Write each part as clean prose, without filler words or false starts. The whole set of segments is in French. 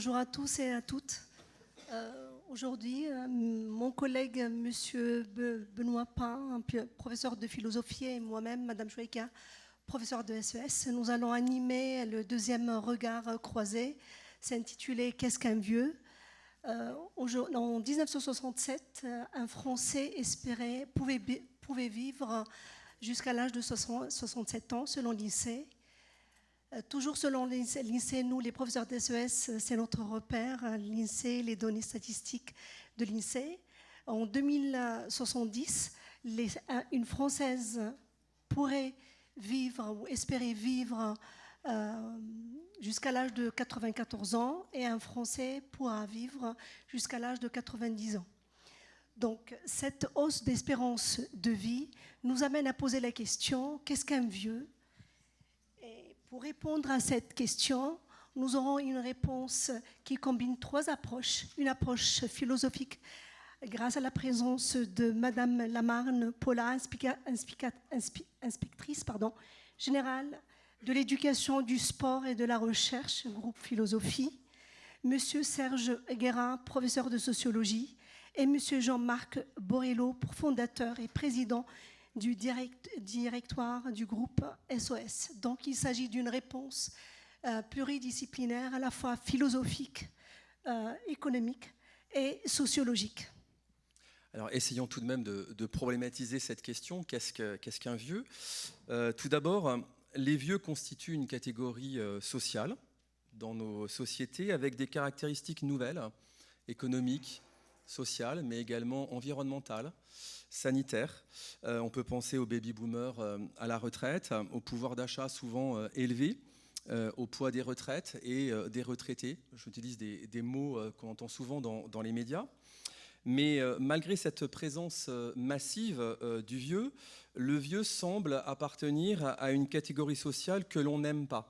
Bonjour à tous et à toutes. Aujourd'hui, mon collègue Monsieur Benoît Pain, professeur de philosophie, et moi-même, Madame Chouaïka, professeur de SES, nous allons animer le deuxième regard croisé. C'est intitulé « Qu'est-ce qu'un vieux ?» En 1967, un Français pouvait vivre jusqu'à l'âge de 67 ans, selon l'INSEE. Toujours selon l'INSEE, nous, les professeurs d'SES, c'est notre repère, l'INSEE, les données statistiques de l'INSEE. En 2070, une Française pourrait vivre ou espérer vivre jusqu'à l'âge de 94 ans et un Français pourra vivre jusqu'à l'âge de 90 ans. Donc, cette hausse d'espérance de vie nous amène à poser la question, qu'est-ce qu'un vieux ? Et pour répondre à cette question, nous aurons une réponse qui combine trois approches. Une approche philosophique grâce à la présence de Madame Lamarne Paula, inspectrice générale de l'éducation, du sport et de la recherche, groupe philosophie. Monsieur Serge Guérin, professeur de sociologie. Et monsieur Jean-Marc Borello, fondateur et président du directoire du groupe SOS. Donc il s'agit d'une réponse pluridisciplinaire, à la fois philosophique, économique et sociologique. Alors essayons tout de même de problématiser cette question. Qu'est-ce qu'un vieux ? Tout d'abord, les vieux constituent une catégorie sociale dans nos sociétés avec des caractéristiques nouvelles, économiques, sociales, mais également environnementales, sanitaires. On peut penser aux baby-boomers à la retraite, au pouvoir d'achat souvent élevé, au poids des retraites et des retraités. J'utilise des mots qu'on entend souvent dans les médias. Mais malgré cette présence massive du vieux, le vieux semble appartenir à une catégorie sociale que l'on n'aime pas.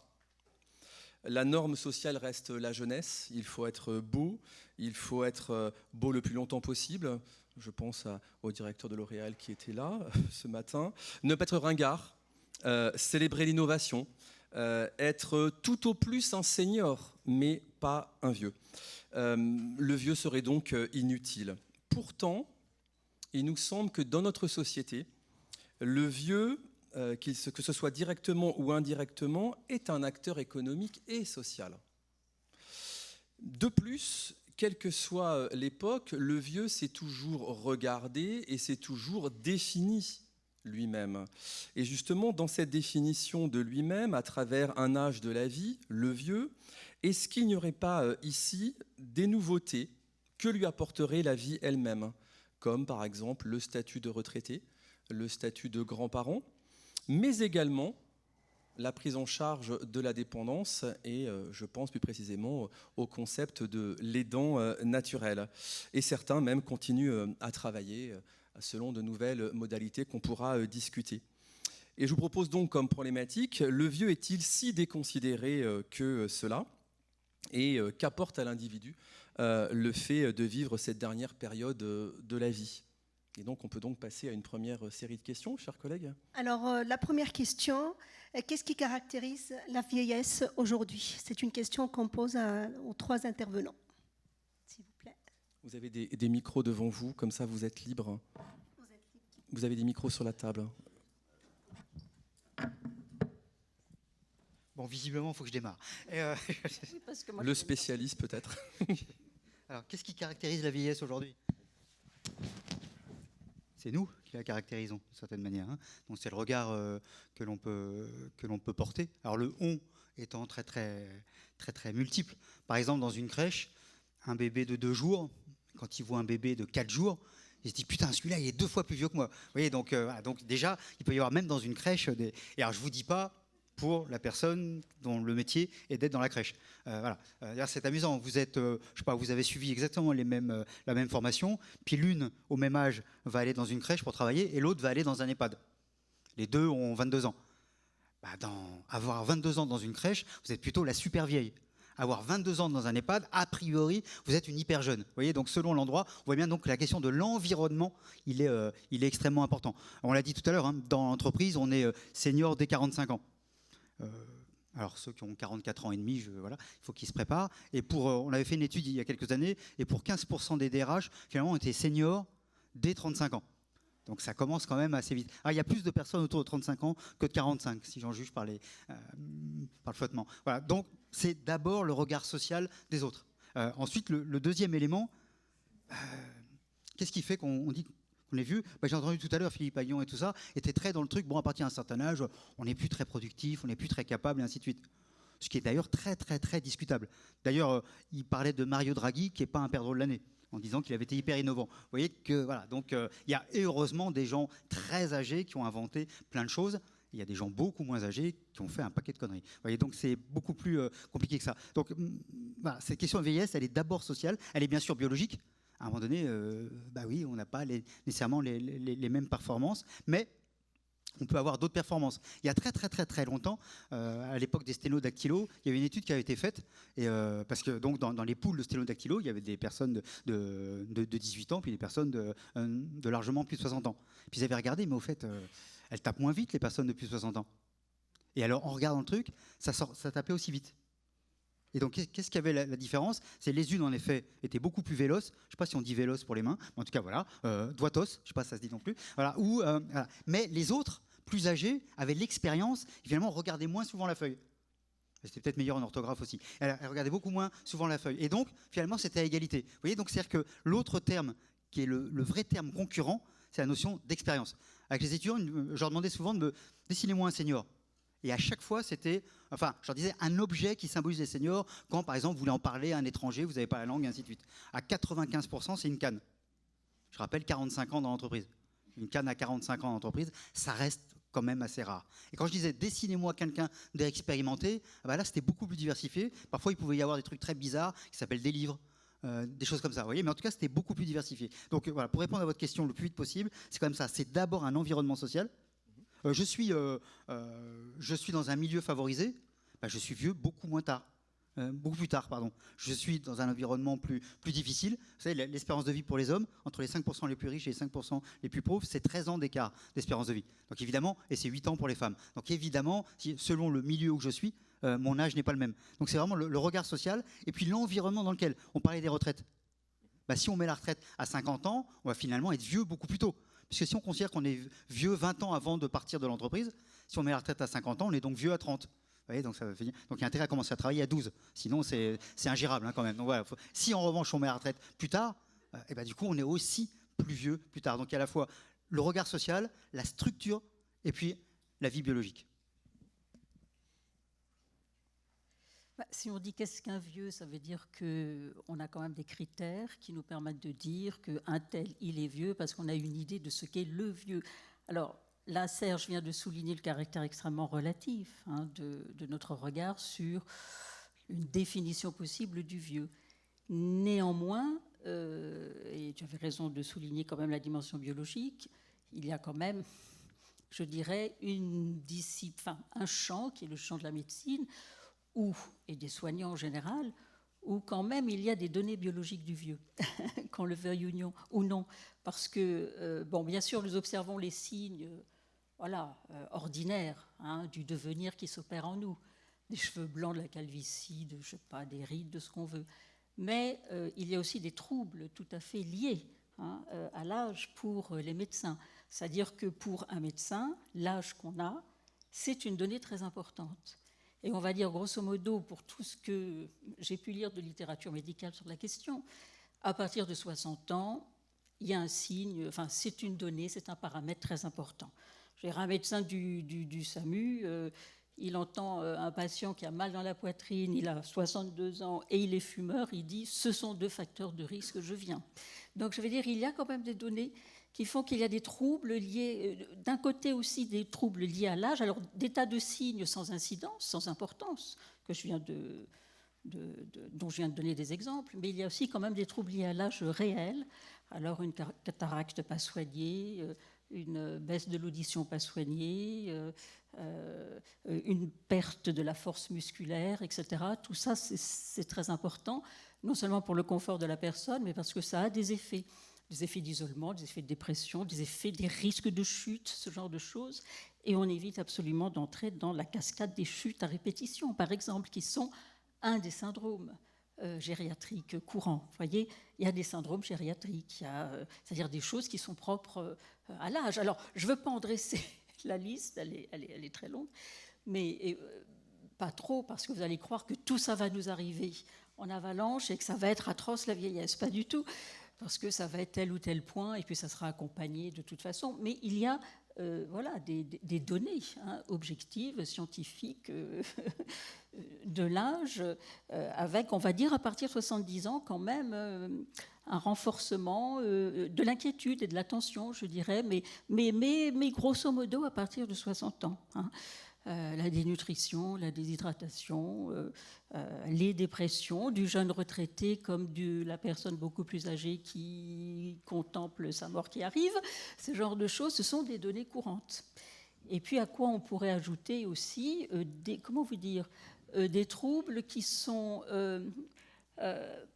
La norme sociale reste la jeunesse, il faut être beau le plus longtemps possible. Je pense au directeur de L'Oréal qui était là ce matin. Ne pas être ringard, célébrer l'innovation, être tout au plus un senior, mais pas un vieux. Le vieux serait donc inutile. Pourtant, il nous semble que dans notre société, le vieux, que ce soit directement ou indirectement, est un acteur économique et social. De plus, quelle que soit l'époque, le vieux s'est toujours regardé et s'est toujours défini lui-même. Et justement, dans cette définition de lui-même, à travers un âge de la vie, le vieux, est-ce qu'il n'y aurait pas ici des nouveautés que lui apporterait la vie elle-même, comme par exemple le statut de retraité, le statut de grand-parent, mais également la prise en charge de la dépendance et je pense plus précisément au concept de l'aidant naturel. Et certains même continuent à travailler selon de nouvelles modalités qu'on pourra discuter. Et je vous propose donc comme problématique, le vieux est-il si déconsidéré que cela ? Et qu'apporte à l'individu le fait de vivre cette dernière période de la vie ? Et donc, on peut donc passer à une première série de questions, chers collègues. Alors, la première question, qu'est-ce qui caractérise la vieillesse aujourd'hui ? C'est une question qu'on pose aux trois intervenants. S'il vous plaît. Vous avez des micros devant vous, comme ça vous êtes libre. Vous avez des micros sur la table. Bon, visiblement, il faut que je démarre. Oui, parce que moi, le spécialiste, peut-être. Alors, qu'est-ce qui caractérise la vieillesse aujourd'hui ? C'est nous qui la caractérisons, d'une certaine manière. Hein. Donc, c'est le regard que l'on peut porter. Alors, le « on » étant très, très, très, très multiple. Par exemple, dans une crèche, un bébé de 2 jours, quand il voit un bébé de 4 jours, il se dit « Putain, celui-là, il est 2 fois plus vieux que moi ». Vous voyez, donc déjà, il peut y avoir même dans une crèche des... Et alors, je ne vous dis pas pour la personne dont le métier est d'être dans la crèche. Voilà. C'est amusant. Vous êtes, je sais pas, vous avez suivi exactement la même formation, puis l'une, au même âge, va aller dans une crèche pour travailler, et l'autre va aller dans un EHPAD. Les deux ont 22 ans. Avoir 22 ans dans une crèche, vous êtes plutôt la super vieille. Avoir 22 ans dans un EHPAD, a priori, vous êtes une hyper jeune. Vous voyez, donc selon l'endroit, on voit bien donc que la question de l'environnement, il est extrêmement important. On l'a dit tout à l'heure, hein, dans l'entreprise, on est senior dès 45 ans. Alors ceux qui ont 44 ans et demi, voilà, il faut qu'ils se préparent. Et on avait fait une étude il y a quelques années, et pour 15% des DRH, finalement, on était seniors dès 35 ans. Donc ça commence quand même assez vite. Il y a plus de personnes autour de 35 ans que de 45, si j'en juge par le flottement. Voilà. Donc c'est d'abord le regard social des autres. Ensuite, le deuxième élément, qu'est-ce qui fait qu'on dit qu'on est vieux? J'ai entendu tout à l'heure Philippe Agnon et tout ça, était très dans le truc, bon, à partir d'un certain âge, on n'est plus très productif, on n'est plus très capable, et ainsi de suite. Ce qui est d'ailleurs très, très, très discutable. D'ailleurs, il parlait de Mario Draghi, qui n'est pas un perdreau de l'année, en disant qu'il avait été hyper innovant. Vous voyez que, voilà, donc il y a heureusement des gens très âgés qui ont inventé plein de choses. Il y a des gens beaucoup moins âgés qui ont fait un paquet de conneries. Vous voyez, donc c'est beaucoup plus compliqué que ça. Donc voilà, cette question de vieillesse, elle est d'abord sociale, elle est bien sûr biologique. À un moment donné, oui, on n'a pas nécessairement les mêmes performances, mais on peut avoir d'autres performances. Il y a très très très très longtemps, à l'époque des sténodactylos, il y avait une étude qui avait été faite, et, parce que donc, dans les poules de sténodactylos, il y avait des personnes de 18 ans, puis des personnes de largement plus de 60 ans. Puis ils avaient regardé, mais au fait, elles tapent moins vite, les personnes de plus de 60 ans. Et alors, en regardant le truc, ça tapait aussi vite. Et donc, qu'est-ce qu'il y avait la différence? C'est les unes, en effet, étaient beaucoup plus véloces. Je ne sais pas si on dit véloce pour les mains, mais en tout cas, voilà. Doigtos, je ne sais pas si ça se dit non plus. Voilà, voilà. Mais les autres, plus âgés, avaient l'expérience, et finalement, regardaient moins souvent la feuille. C'était peut-être meilleur en orthographe aussi. Elle regardait beaucoup moins souvent la feuille. Et donc, finalement, c'était à égalité. Vous voyez, donc c'est-à-dire que l'autre terme, qui est le vrai terme concurrent, c'est la notion d'expérience. Avec les étudiants, je leur demandais souvent de me dessiner moi un senior. Et à chaque fois, c'était, enfin, je leur disais un objet qui symbolise les seniors. Quand, par exemple, vous voulez en parler à un étranger, vous n'avez pas la langue, et ainsi de suite. À 95%, c'est une canne. Je rappelle, 45 ans dans l'entreprise. Une canne à 45 ans dans l'entreprise, ça reste quand même assez rare. Et quand je disais, dessinez-moi quelqu'un d'expérimenté, là, c'était beaucoup plus diversifié. Parfois, il pouvait y avoir des trucs très bizarres qui s'appellent des livres. Des choses comme ça, vous voyez, mais en tout cas, c'était beaucoup plus diversifié. Donc voilà, pour répondre à votre question le plus vite possible, c'est quand même ça. C'est d'abord un environnement social. Je suis dans un milieu favorisé, je suis vieux beaucoup plus tard, pardon. Je suis dans un environnement plus difficile. Vous savez, l'espérance de vie pour les hommes, entre les 5% les plus riches et les 5% les plus pauvres, c'est 13 ans d'écart d'espérance de vie. Donc évidemment, et c'est 8 ans pour les femmes. Donc évidemment, selon le milieu où je suis, mon âge n'est pas le même. Donc c'est vraiment le regard social et puis l'environnement dans lequel on parlait des retraites. Si on met la retraite à 50 ans, on va finalement être vieux beaucoup plus tôt. Puisque si on considère qu'on est vieux 20 ans avant de partir de l'entreprise, si on met la retraite à 50 ans, on est donc vieux à 30. Vous voyez, donc ça va finir. Donc il y a intérêt à commencer à travailler à 12. Sinon, c'est ingérable quand même. Donc voilà, si en revanche on met la retraite plus tard, du coup on est aussi plus vieux plus tard. Donc il y a à la fois le regard social, la structure et puis la vie biologique. Si on dit qu'est-ce qu'un vieux, ça veut dire qu'on a quand même des critères qui nous permettent de dire qu'un tel, il est vieux parce qu'on a une idée de ce qu'est le vieux. Alors là, Serge vient de souligner le caractère extrêmement relatif de notre regard sur une définition possible du vieux. Néanmoins, et tu avais raison de souligner quand même la dimension biologique, il y a quand même, je dirais, un champ qui est le champ de la médecine, et des soignants en général, où quand même il y a des données biologiques du vieux, qu'on le veuille ou non. Parce que, bien sûr, nous observons les signes ordinaires du devenir qui s'opère en nous. Des cheveux blancs, de la calvitie, des rides, de ce qu'on veut. Mais il y a aussi des troubles tout à fait liés à l'âge pour les médecins. C'est-à-dire que pour un médecin, l'âge qu'on a, c'est une donnée très importante. Et on va dire, grosso modo, pour tout ce que j'ai pu lire de littérature médicale sur la question, à partir de 60 ans, il y a un signe, c'est une donnée, c'est un paramètre très important. J'ai un médecin du SAMU, il entend un patient qui a mal dans la poitrine, il a 62 ans et il est fumeur, il dit « ce sont 2 facteurs de risque, je viens ». Donc je veux dire, il y a quand même des données qui font qu'il y a des troubles liés, d'un côté aussi des troubles liés à l'âge, alors des tas de signes sans incidence, sans importance, dont je viens de donner des exemples, mais il y a aussi quand même des troubles liés à l'âge réel, alors une cataracte pas soignée, une baisse de l'audition pas soignée, une perte de la force musculaire, etc. Tout ça, c'est très important, non seulement pour le confort de la personne, mais parce que ça a des effets des effets d'isolement, des effets de dépression, des risques de chute, ce genre de choses. Et on évite absolument d'entrer dans la cascade des chutes à répétition, par exemple, qui sont un des syndromes gériatriques courants. Vous voyez, il y a des syndromes gériatriques, c'est-à-dire des choses qui sont propres à l'âge. Alors, je ne veux pas en dresser la liste, elle est très longue, mais pas trop, parce que vous allez croire que tout ça va nous arriver en avalanche et que ça va être atroce la vieillesse. Pas du tout, parce que ça va être tel ou tel point, et puis ça sera accompagné de toute façon. Mais il y a voilà, des données objectives, scientifiques, de l'âge, avec, on va dire, à partir de 70 ans, quand même, un renforcement de l'inquiétude et de l'attention, je dirais, mais grosso modo à partir de 60 ans. La dénutrition, la déshydratation, les dépressions, du jeune retraité comme de la personne beaucoup plus âgée qui contemple sa mort qui arrive, ce genre de choses, ce sont des données courantes. Et puis à quoi on pourrait ajouter aussi des troubles qui sont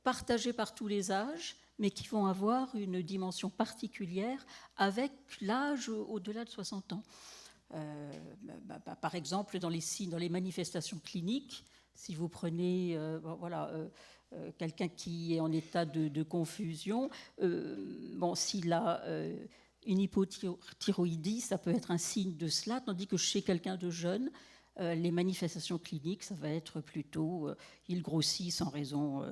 partagés par tous les âges, mais qui vont avoir une dimension particulière avec l'âge au-delà de 60 ans. Par exemple, dans les manifestations cliniques, si vous prenez quelqu'un qui est en état de confusion, s'il a une hypothyroïdie, ça peut être un signe de cela, tandis que chez quelqu'un de jeune, les manifestations cliniques, ça va être plutôt il grossit sans raison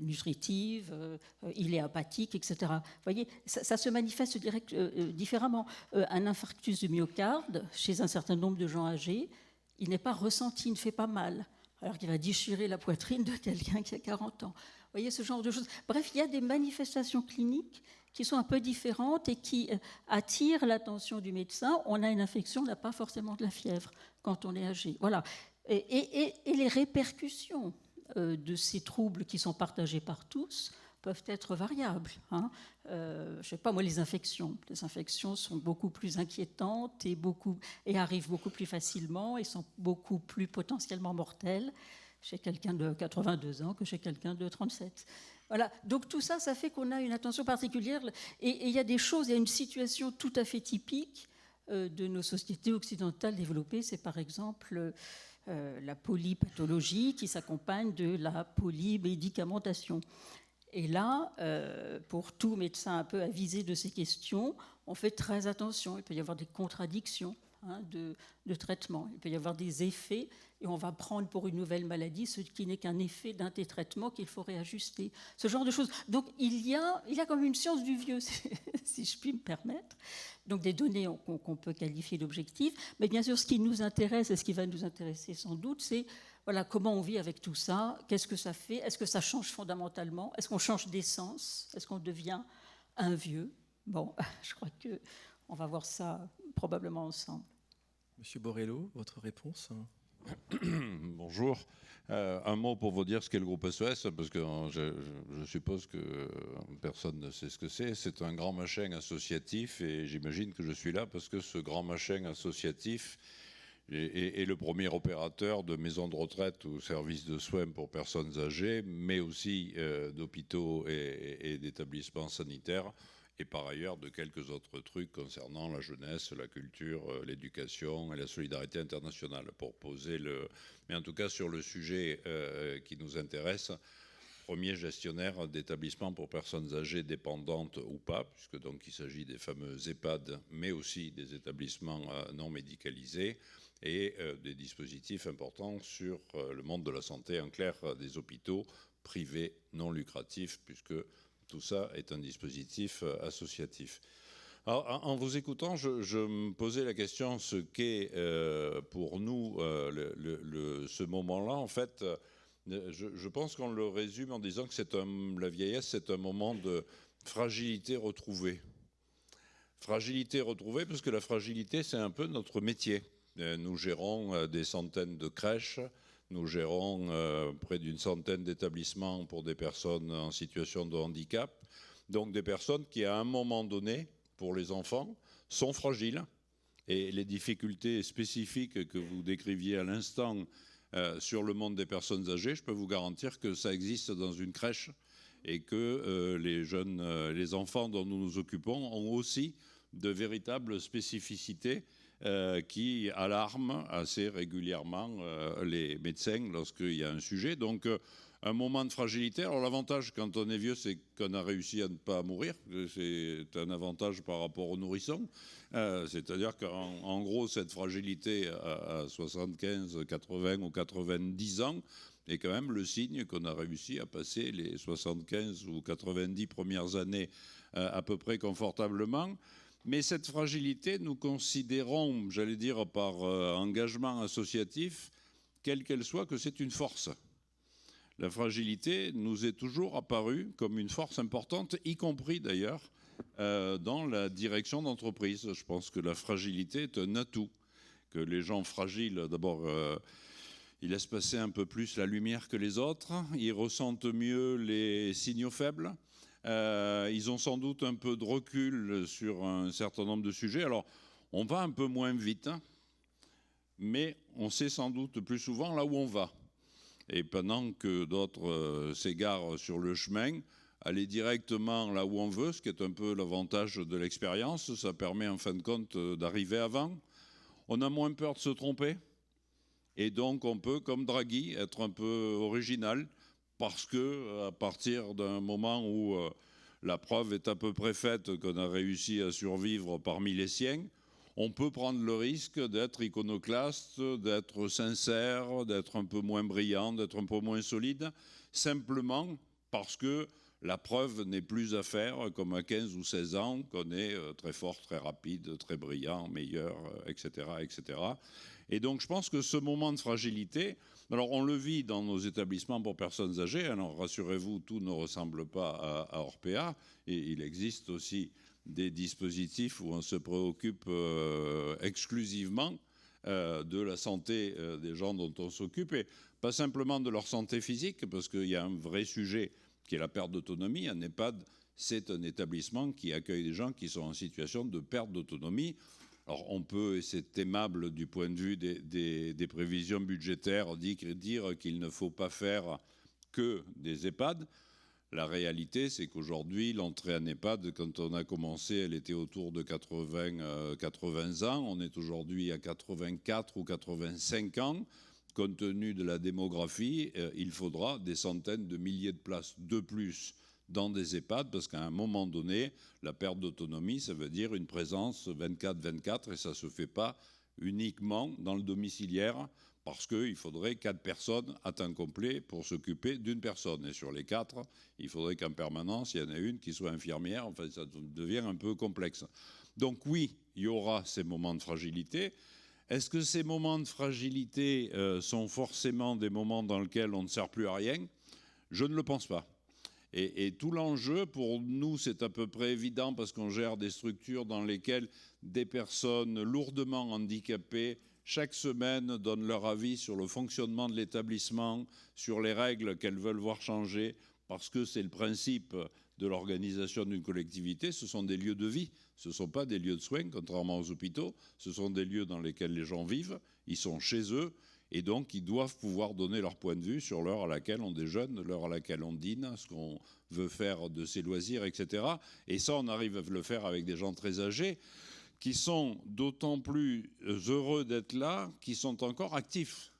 nutritive, il est apathique, etc. Vous voyez, ça se manifeste différemment. Un infarctus du myocarde, chez un certain nombre de gens âgés, il n'est pas ressenti, il ne fait pas mal, alors qu'il va déchirer la poitrine de quelqu'un qui a 40 ans. Vous voyez, ce genre de choses. Bref, il y a des manifestations cliniques qui sont un peu différentes et qui attirent l'attention du médecin. On a une infection, on n'a pas forcément de la fièvre quand on est âgé. Voilà. Et les répercussions de ces troubles qui sont partagés par tous peuvent être variables. Je ne sais pas, moi, les infections sont beaucoup plus inquiétantes et arrivent beaucoup plus facilement et sont beaucoup plus potentiellement mortelles chez quelqu'un de 82 ans que chez quelqu'un de 37. Voilà. Donc tout ça, ça fait qu'on a une attention particulière. Et il y a des choses, il y a une situation tout à fait typique de nos sociétés occidentales développées. C'est par exemple la polypathologie qui s'accompagne de la polymédicamentation. Et là, pour tout médecin un peu avisé de ces questions, on fait très attention. Il peut y avoir des contradictions de traitement. Il peut y avoir des effets et on va prendre pour une nouvelle maladie ce qui n'est qu'un effet d'un des traitements qu'il faut réajuster. Ce genre de choses. Donc il y a comme une science du vieux, si je puis me permettre. Donc des données qu'on peut qualifier d'objectives. Mais bien sûr, ce qui nous intéresse et ce qui va nous intéresser sans doute, c'est comment on vit avec tout ça, qu'est-ce que ça fait, est-ce que ça change fondamentalement, est-ce qu'on change d'essence, est-ce qu'on devient un vieux. Bon, je crois qu'on va voir ça probablement ensemble. Monsieur Borrello, votre réponse? Bonjour. Un mot pour vous dire ce qu'est le groupe SOS, parce que je suppose que personne ne sait ce que c'est. C'est un grand machin associatif et j'imagine que je suis là parce que ce grand machin associatif est le premier opérateur de maisons de retraite ou services de soins pour personnes âgées, mais aussi d'hôpitaux et d'établissements sanitaires, et par ailleurs de quelques autres trucs concernant la jeunesse, la culture, l'éducation et la solidarité internationale, pour poser Mais en tout cas, sur le sujet qui nous intéresse, premier gestionnaire d'établissements pour personnes âgées dépendantes ou pas, puisque donc il s'agit des fameux EHPAD, mais aussi des établissements non médicalisés, et des dispositifs importants sur le monde de la santé, en clair des hôpitaux privés non lucratifs, puisque tout ça est un dispositif associatif. Alors, en vous écoutant, je me posais la question, ce qu'est pour nous ce moment-là. En fait, je pense qu'on le résume en disant que la vieillesse, c'est un moment de fragilité retrouvée. Fragilité retrouvée, parce que la fragilité, c'est un peu notre métier. Nous gérons des centaines de crèches, nous gérons près d'une centaine d'établissements pour des personnes en situation de handicap, donc des personnes qui, à un moment donné, pour les enfants, sont fragiles. Et les difficultés spécifiques que vous décriviez à l'instant sur le monde des personnes âgées, je peux vous garantir que ça existe dans une crèche et que les enfants dont nous nous occupons ont aussi de véritables spécificités qui alarment assez régulièrement les médecins lorsqu'il y a un sujet. Donc, un moment de fragilité. Alors, l'avantage quand on est vieux, c'est qu'on a réussi à ne pas mourir. C'est un avantage par rapport aux nourrissons. C'est-à-dire qu'en gros, cette fragilité à 75, 80 ou 90 ans est quand même le signe qu'on a réussi à passer les 75 ou 90 premières années à peu près confortablement. Mais cette fragilité, nous considérons, j'allais dire par engagement associatif, quelle qu'elle soit, que c'est une force. La fragilité nous est toujours apparue comme une force importante, y compris d'ailleurs dans la direction d'entreprise. Je pense que la fragilité est un atout, que les gens fragiles, d'abord, ils laissent passer un peu plus la lumière que les autres, ils ressentent mieux les signaux faibles. Ils ont sans doute un peu de recul sur un certain nombre de sujets. Alors, on va un peu moins vite, hein, mais on sait sans doute plus souvent là où on va. Et pendant que d'autres s'égarent sur le chemin, aller directement là où on veut, ce qui est un peu l'avantage de l'expérience, ça permet en fin de compte d'arriver avant. On a moins peur de se tromper. Et donc, on peut, comme Draghi, être un peu original. Parce que à partir d'un moment où la preuve est à peu près faite qu'on a réussi à survivre parmi les siens, on peut prendre le risque d'être iconoclaste, d'être sincère, d'être un peu moins brillant, d'être un peu moins solide, simplement parce que la preuve n'est plus à faire comme à 15 ou 16 ans, qu'on est très fort, très rapide, très brillant, meilleur, etc., etc. Et donc je pense que ce moment de fragilité, alors on le vit dans nos établissements pour personnes âgées, alors rassurez-vous, tout ne ressemble pas à Orpea, et il existe aussi des dispositifs où on se préoccupe exclusivement de la santé des gens dont on s'occupe, et pas simplement de leur santé physique, parce qu'il y a un vrai sujet qui est la perte d'autonomie. Un EHPAD, c'est un établissement qui accueille des gens qui sont en situation de perte d'autonomie. Alors on peut, et c'est aimable du point de vue des prévisions budgétaires, dire qu'il ne faut pas faire que des EHPAD. La réalité, c'est qu'aujourd'hui, l'entrée en EHPAD, quand on a commencé, elle était autour de 80 ans. On est aujourd'hui à 84 ou 85 ans. Compte tenu de la démographie, il faudra des centaines de milliers de places de plus dans des EHPAD, parce qu'à un moment donné, la perte d'autonomie, ça veut dire une présence 24/24, et ça ne se fait pas uniquement dans le domiciliaire, parce qu'il faudrait 4 personnes à temps complet pour s'occuper d'une personne. Et sur les 4, il faudrait qu'en permanence, il y en ait une qui soit infirmière. Enfin, ça devient un peu complexe. Donc oui, il y aura ces moments de fragilité. Est-ce que ces moments de fragilité sont forcément des moments dans lesquels on ne sert plus à rien ? Je ne le pense pas. Et tout l'enjeu, pour nous, c'est à peu près évident, parce qu'on gère des structures dans lesquelles des personnes lourdement handicapées, chaque semaine, donnent leur avis sur le fonctionnement de l'établissement, sur les règles qu'elles veulent voir changer, parce que c'est le principe de l'organisation d'une collectivité. Ce sont des lieux de vie, ce ne sont pas des lieux de soins, contrairement aux hôpitaux. Ce sont des lieux dans lesquels les gens vivent, ils sont chez eux, et donc ils doivent pouvoir donner leur point de vue sur l'heure à laquelle on déjeune, l'heure à laquelle on dîne, ce qu'on veut faire de ses loisirs, etc. Et ça, on arrive à le faire avec des gens très âgés, qui sont d'autant plus heureux d'être là, qui sont encore actifs.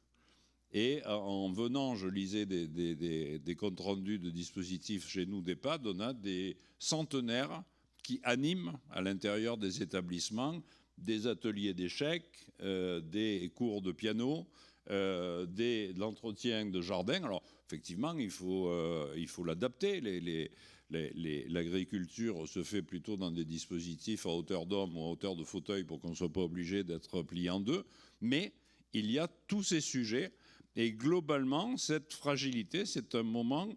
Et en venant, je lisais des comptes rendus de dispositifs chez nous d'EHPAD, on a des centenaires qui animent à l'intérieur des établissements des ateliers d'échecs, des cours de piano, de l'entretien de jardin. Alors effectivement, il faut l'adapter. L'agriculture se fait plutôt dans des dispositifs à hauteur d'homme ou à hauteur de fauteuil pour qu'on ne soit pas obligé d'être plié en deux. Mais il y a tous ces sujets. Et globalement, cette fragilité, c'est un moment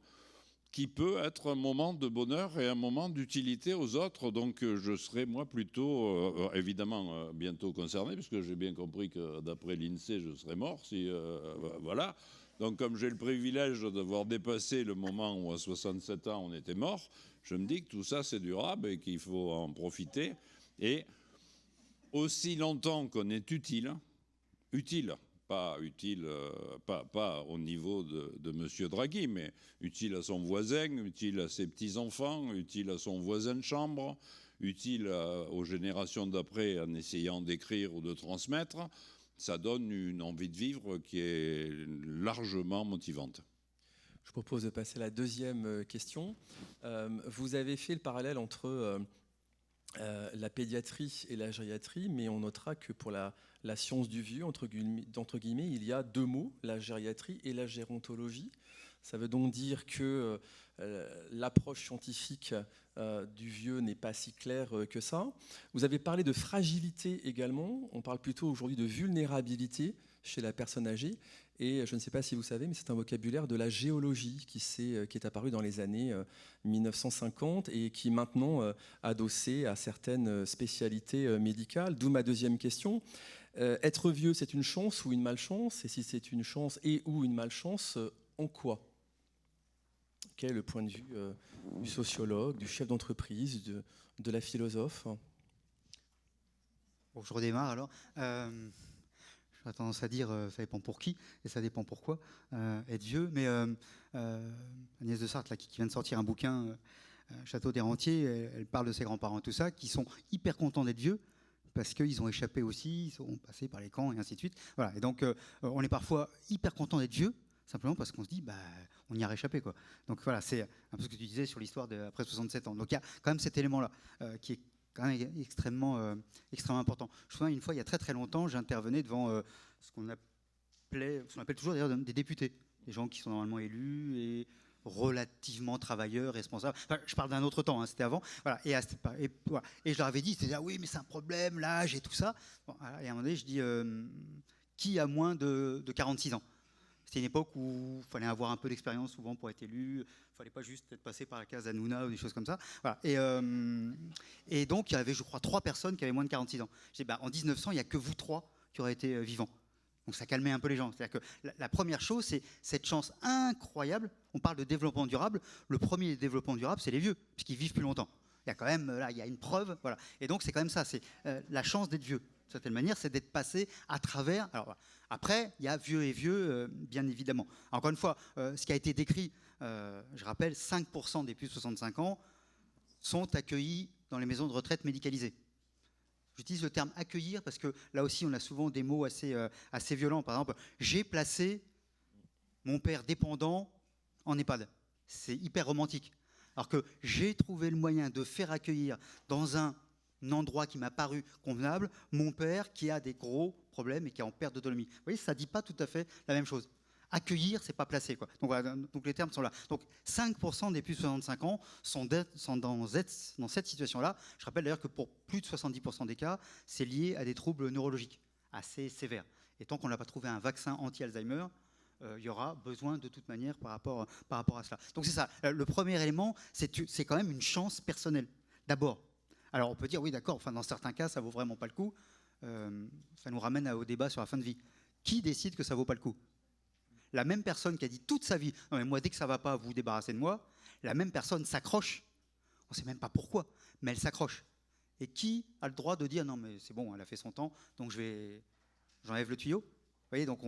qui peut être un moment de bonheur et un moment d'utilité aux autres. Donc je serai, moi, plutôt, évidemment, bientôt concerné, puisque j'ai bien compris que d'après l'INSEE, je serai mort. Voilà. Donc comme j'ai le privilège d'avoir dépassé le moment où à 67 ans, on était mort, je me dis que tout ça, c'est durable et qu'il faut en profiter. Et aussi longtemps qu'on est utile, pas utile, pas au niveau de M. Draghi, mais utile à son voisin, utile à ses petits-enfants, utile à son voisin de chambre, utile aux générations d'après en essayant d'écrire ou de transmettre, ça donne une envie de vivre qui est largement motivante. Je propose de passer à la deuxième question. Vous avez fait le parallèle entre la pédiatrie et la gériatrie, mais on notera que pour la science du vieux, entre guillemets, il y a deux mots, la gériatrie et la gérontologie. Ça veut donc dire que l'approche scientifique du vieux n'est pas si claire que ça. Vous avez parlé de fragilité également. On parle plutôt aujourd'hui de vulnérabilité chez la personne âgée. Et je ne sais pas si vous savez, mais c'est un vocabulaire de la géologie qui est apparu dans les années 1950 et qui est maintenant adossé à certaines spécialités médicales. D'où ma deuxième question. Être vieux, c'est une chance ou une malchance? Et si c'est une chance et ou une malchance, en quoi? Quel est le point de vue du sociologue, du chef d'entreprise, de la philosophe? Bon, je redémarre alors. J'aurais tendance à dire ça dépend pour qui et ça dépend pourquoi être vieux. Mais Agnès de Sarthe, là, qui vient de sortir un bouquin, Château des Rentiers, elle parle de ses grands-parents, tout ça, qui sont hyper contents d'être vieux parce qu'ils ont échappé aussi, ils sont passés par les camps et ainsi de suite. Voilà. Et donc, on est parfois hyper content d'être vieux, simplement parce qu'on se dit, on y a réchappé, quoi. Donc voilà, c'est un peu ce que tu disais sur l'histoire après 67 ans. Donc il y a quand même cet élément-là qui est quand même extrêmement important. Je me souviens, une fois, il y a très très longtemps, j'intervenais devant ce qu'on appelle toujours d'ailleurs des députés, des gens qui sont normalement élus et relativement travailleurs, responsables. Enfin, je parle d'un autre temps, hein, c'était avant. Voilà. Et je leur avais dit, c'était oui, mais c'est un problème, l'âge et tout ça. Bon, voilà. Et à un moment donné, je dis, qui a moins de 46 ans? C'était une époque où il fallait avoir un peu d'expérience souvent pour être élu. Il ne fallait pas juste être passé par la case Hanouna ou des choses comme ça. Voilà. Et donc, il y avait, je crois, 3 personnes qui avaient moins de 46 ans. Je dis, en 1900, il n'y a que vous 3 qui auraient été vivants. Donc ça calmait un peu les gens. C'est-à-dire que la première chose, c'est cette chance incroyable. On parle de développement durable. Le premier développement durable, c'est les vieux, puisqu'ils vivent plus longtemps. Il y a quand même, là, il y a une preuve. Voilà. Et donc, c'est quand même ça. C'est la chance d'être vieux. D'une certaine manière, c'est d'être passé à travers. Alors, voilà. Après, il y a vieux et vieux, bien évidemment. Encore une fois, ce qui a été décrit, je rappelle, 5% des plus de 65 ans sont accueillis dans les maisons de retraite médicalisées. J'utilise le terme accueillir parce que là aussi, on a souvent des mots assez violents. Par exemple, j'ai placé mon père dépendant en EHPAD. C'est hyper romantique. Alors que j'ai trouvé le moyen de faire accueillir dans un endroit qui m'a paru convenable mon père qui a des gros problèmes et qui est en perte d'autonomie. Vous voyez, ça ne dit pas tout à fait la même chose. Accueillir, c'est pas placer, quoi. Donc, voilà, donc les termes sont là. Donc 5% des plus de 65 ans sont dans cette situation-là. Je rappelle d'ailleurs que pour plus de 70% des cas, c'est lié à des troubles neurologiques assez sévères. Et tant qu'on n'a pas trouvé un vaccin anti-Alzheimer, il y aura besoin de toute manière par rapport à cela. Donc c'est ça. Le premier élément, c'est quand même une chance personnelle. D'abord. Alors on peut dire, oui d'accord, enfin, dans certains cas, ça ne vaut vraiment pas le coup. Ça nous ramène au débat sur la fin de vie. Qui décide que ça ne vaut pas le coup? La même personne qui a dit toute sa vie, non mais moi dès que ça ne va pas, vous vous débarrassez de moi, la même personne s'accroche, on ne sait même pas pourquoi, mais elle s'accroche. Et qui a le droit de dire, non mais c'est bon, elle a fait son temps, donc j'enlève le tuyau? Vous voyez, donc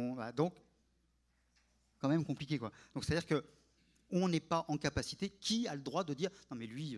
quand même compliqué, quoi. Donc c'est-à-dire qu'on n'est pas en capacité, qui a le droit de dire, non mais lui...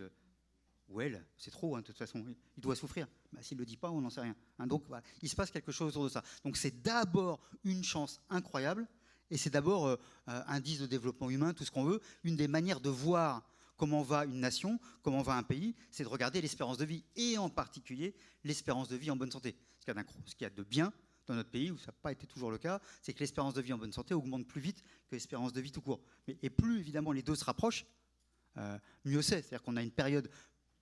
ou elle, c'est trop, hein, de toute façon, il doit souffrir. S'il ne le dit pas, on n'en sait rien. Hein, donc, voilà, il se passe quelque chose autour de ça. Donc, c'est d'abord une chance incroyable, et c'est d'abord un indice de développement humain, tout ce qu'on veut. Une des manières de voir comment va une nation, comment va un pays, c'est de regarder l'espérance de vie, et en particulier l'espérance de vie en bonne santé. Ce qu'il y a de bien dans notre pays, où ça n'a pas été toujours le cas, c'est que l'espérance de vie en bonne santé augmente plus vite que l'espérance de vie tout court. Et plus, évidemment, les deux se rapprochent, mieux c'est. C'est-à-dire qu'on a une période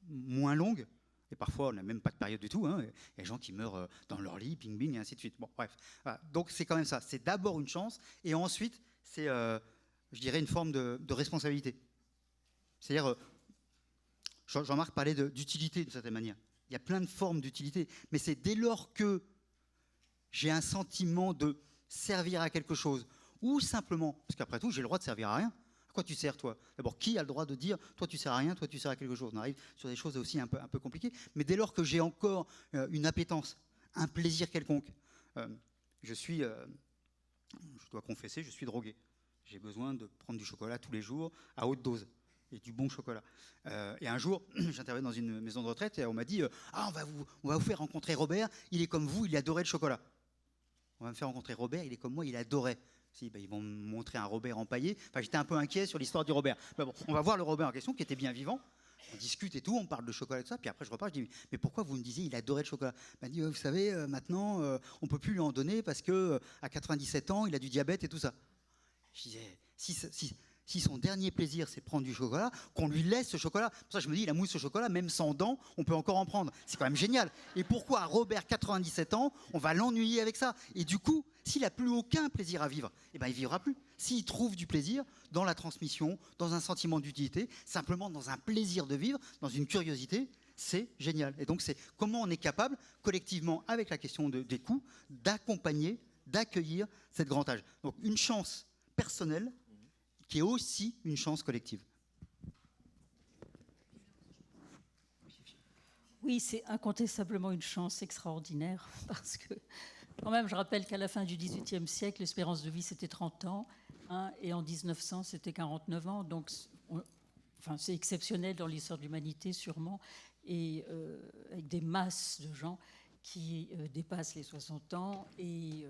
moins longue, et parfois on n'a même pas de période du tout, hein. Il y a des gens qui meurent dans leur lit, bing bing, et ainsi de suite. Bon, bref. Voilà. Donc c'est quand même ça, c'est d'abord une chance, et ensuite c'est, je dirais, une forme de responsabilité. C'est-à-dire, Jean-Marc parlait d'utilité d'une certaine manière. Il y a plein de formes d'utilité, mais c'est dès lors que j'ai un sentiment de servir à quelque chose, ou simplement, parce qu'après tout j'ai le droit de servir à rien. À quoi tu sers, toi? D'abord, qui a le droit de dire, toi tu sers à rien, toi tu sers à quelque chose? On arrive sur des choses aussi un peu compliquées. Mais dès lors que j'ai encore une appétence, un plaisir quelconque, je suis je dois confesser, je suis drogué. J'ai besoin de prendre du chocolat tous les jours à haute dose. Et du bon chocolat. Et un jour, j'intervenais dans une maison de retraite et on m'a dit on va vous faire rencontrer Robert, il est comme vous, il adorait le chocolat. On va me faire rencontrer Robert, il est comme moi, il adorait. Si, ils vont me montrer un Robert empaillé. Enfin, j'étais un peu inquiet sur l'histoire du Robert. Mais bon, on va voir le Robert en question qui était bien vivant. On discute et tout, on parle de chocolat et tout ça. Puis après, je repars, je dis mais pourquoi vous me disiez il adorait le chocolat? Il m'a dit vous savez, maintenant, on peut plus lui en donner parce que à 97 ans, il a du diabète et tout ça. Je disais si son dernier plaisir, c'est prendre du chocolat, qu'on lui laisse ce chocolat. Pour ça, je me dis, la mousse au chocolat, même sans dents, on peut encore en prendre. C'est quand même génial. Et pourquoi à Robert, 97 ans, on va l'ennuyer avec ça? Et du coup, s'il n'a plus aucun plaisir à vivre, eh ben, il ne vivra plus. S'il trouve du plaisir dans la transmission, dans un sentiment d'utilité, simplement dans un plaisir de vivre, dans une curiosité, c'est génial. Et donc, c'est comment on est capable, collectivement, avec la question des coûts, d'accompagner, d'accueillir cette grand âge. Donc, une chance personnelle, qui est aussi une chance collective. Oui, c'est incontestablement une chance extraordinaire, parce que, quand même, je rappelle qu'à la fin du XVIIIe siècle, l'espérance de vie, c'était 30 ans, hein, et en 1900, c'était 49 ans, donc c'est exceptionnel dans l'histoire de l'humanité, sûrement, et avec des masses de gens qui dépassent les 60 ans, et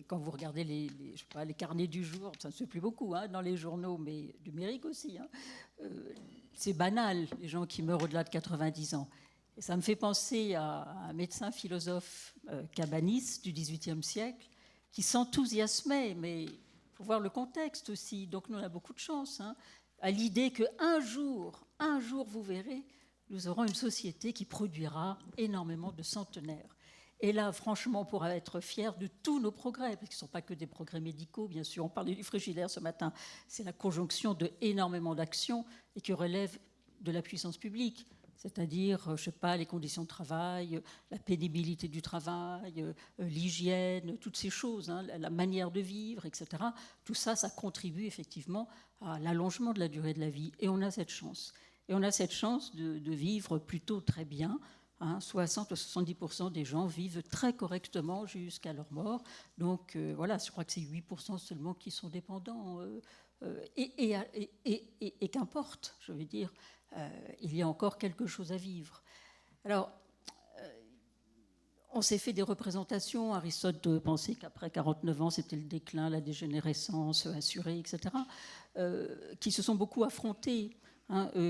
quand vous regardez les carnets du jour, ça ne se fait plus beaucoup dans les journaux, mais numériques aussi, c'est banal, les gens qui meurent au-delà de 90 ans. Et ça me fait penser à un médecin philosophe cabaniste du XVIIIe siècle qui s'enthousiasmait, mais il faut voir le contexte aussi. Donc nous, on a beaucoup de chance, à l'idée qu'un jour, vous verrez, nous aurons une société qui produira énormément de centenaires. Et là, franchement, on pourra être fiers de tous nos progrès, parce qu'ils ne sont pas que des progrès médicaux, bien sûr. On parlait du frigidaire ce matin. C'est la conjonction d'énormément d'actions et qui relèvent de la puissance publique, c'est-à-dire, je ne sais pas, les conditions de travail, la pénibilité du travail, l'hygiène, toutes ces choses, la manière de vivre, etc. Tout ça, ça contribue effectivement à l'allongement de la durée de la vie. Et on a cette chance. Et on a cette chance de vivre plutôt très bien. 60 ou 70% des gens vivent très correctement jusqu'à leur mort. Donc voilà, je crois que c'est 8% seulement qui sont dépendants. Et qu'importe, je veux dire, il y a encore quelque chose à vivre. Alors, on s'est fait des représentations. Aristote pensait qu'après 49 ans, c'était le déclin, la dégénérescence assurée, etc., qui se sont beaucoup affrontés,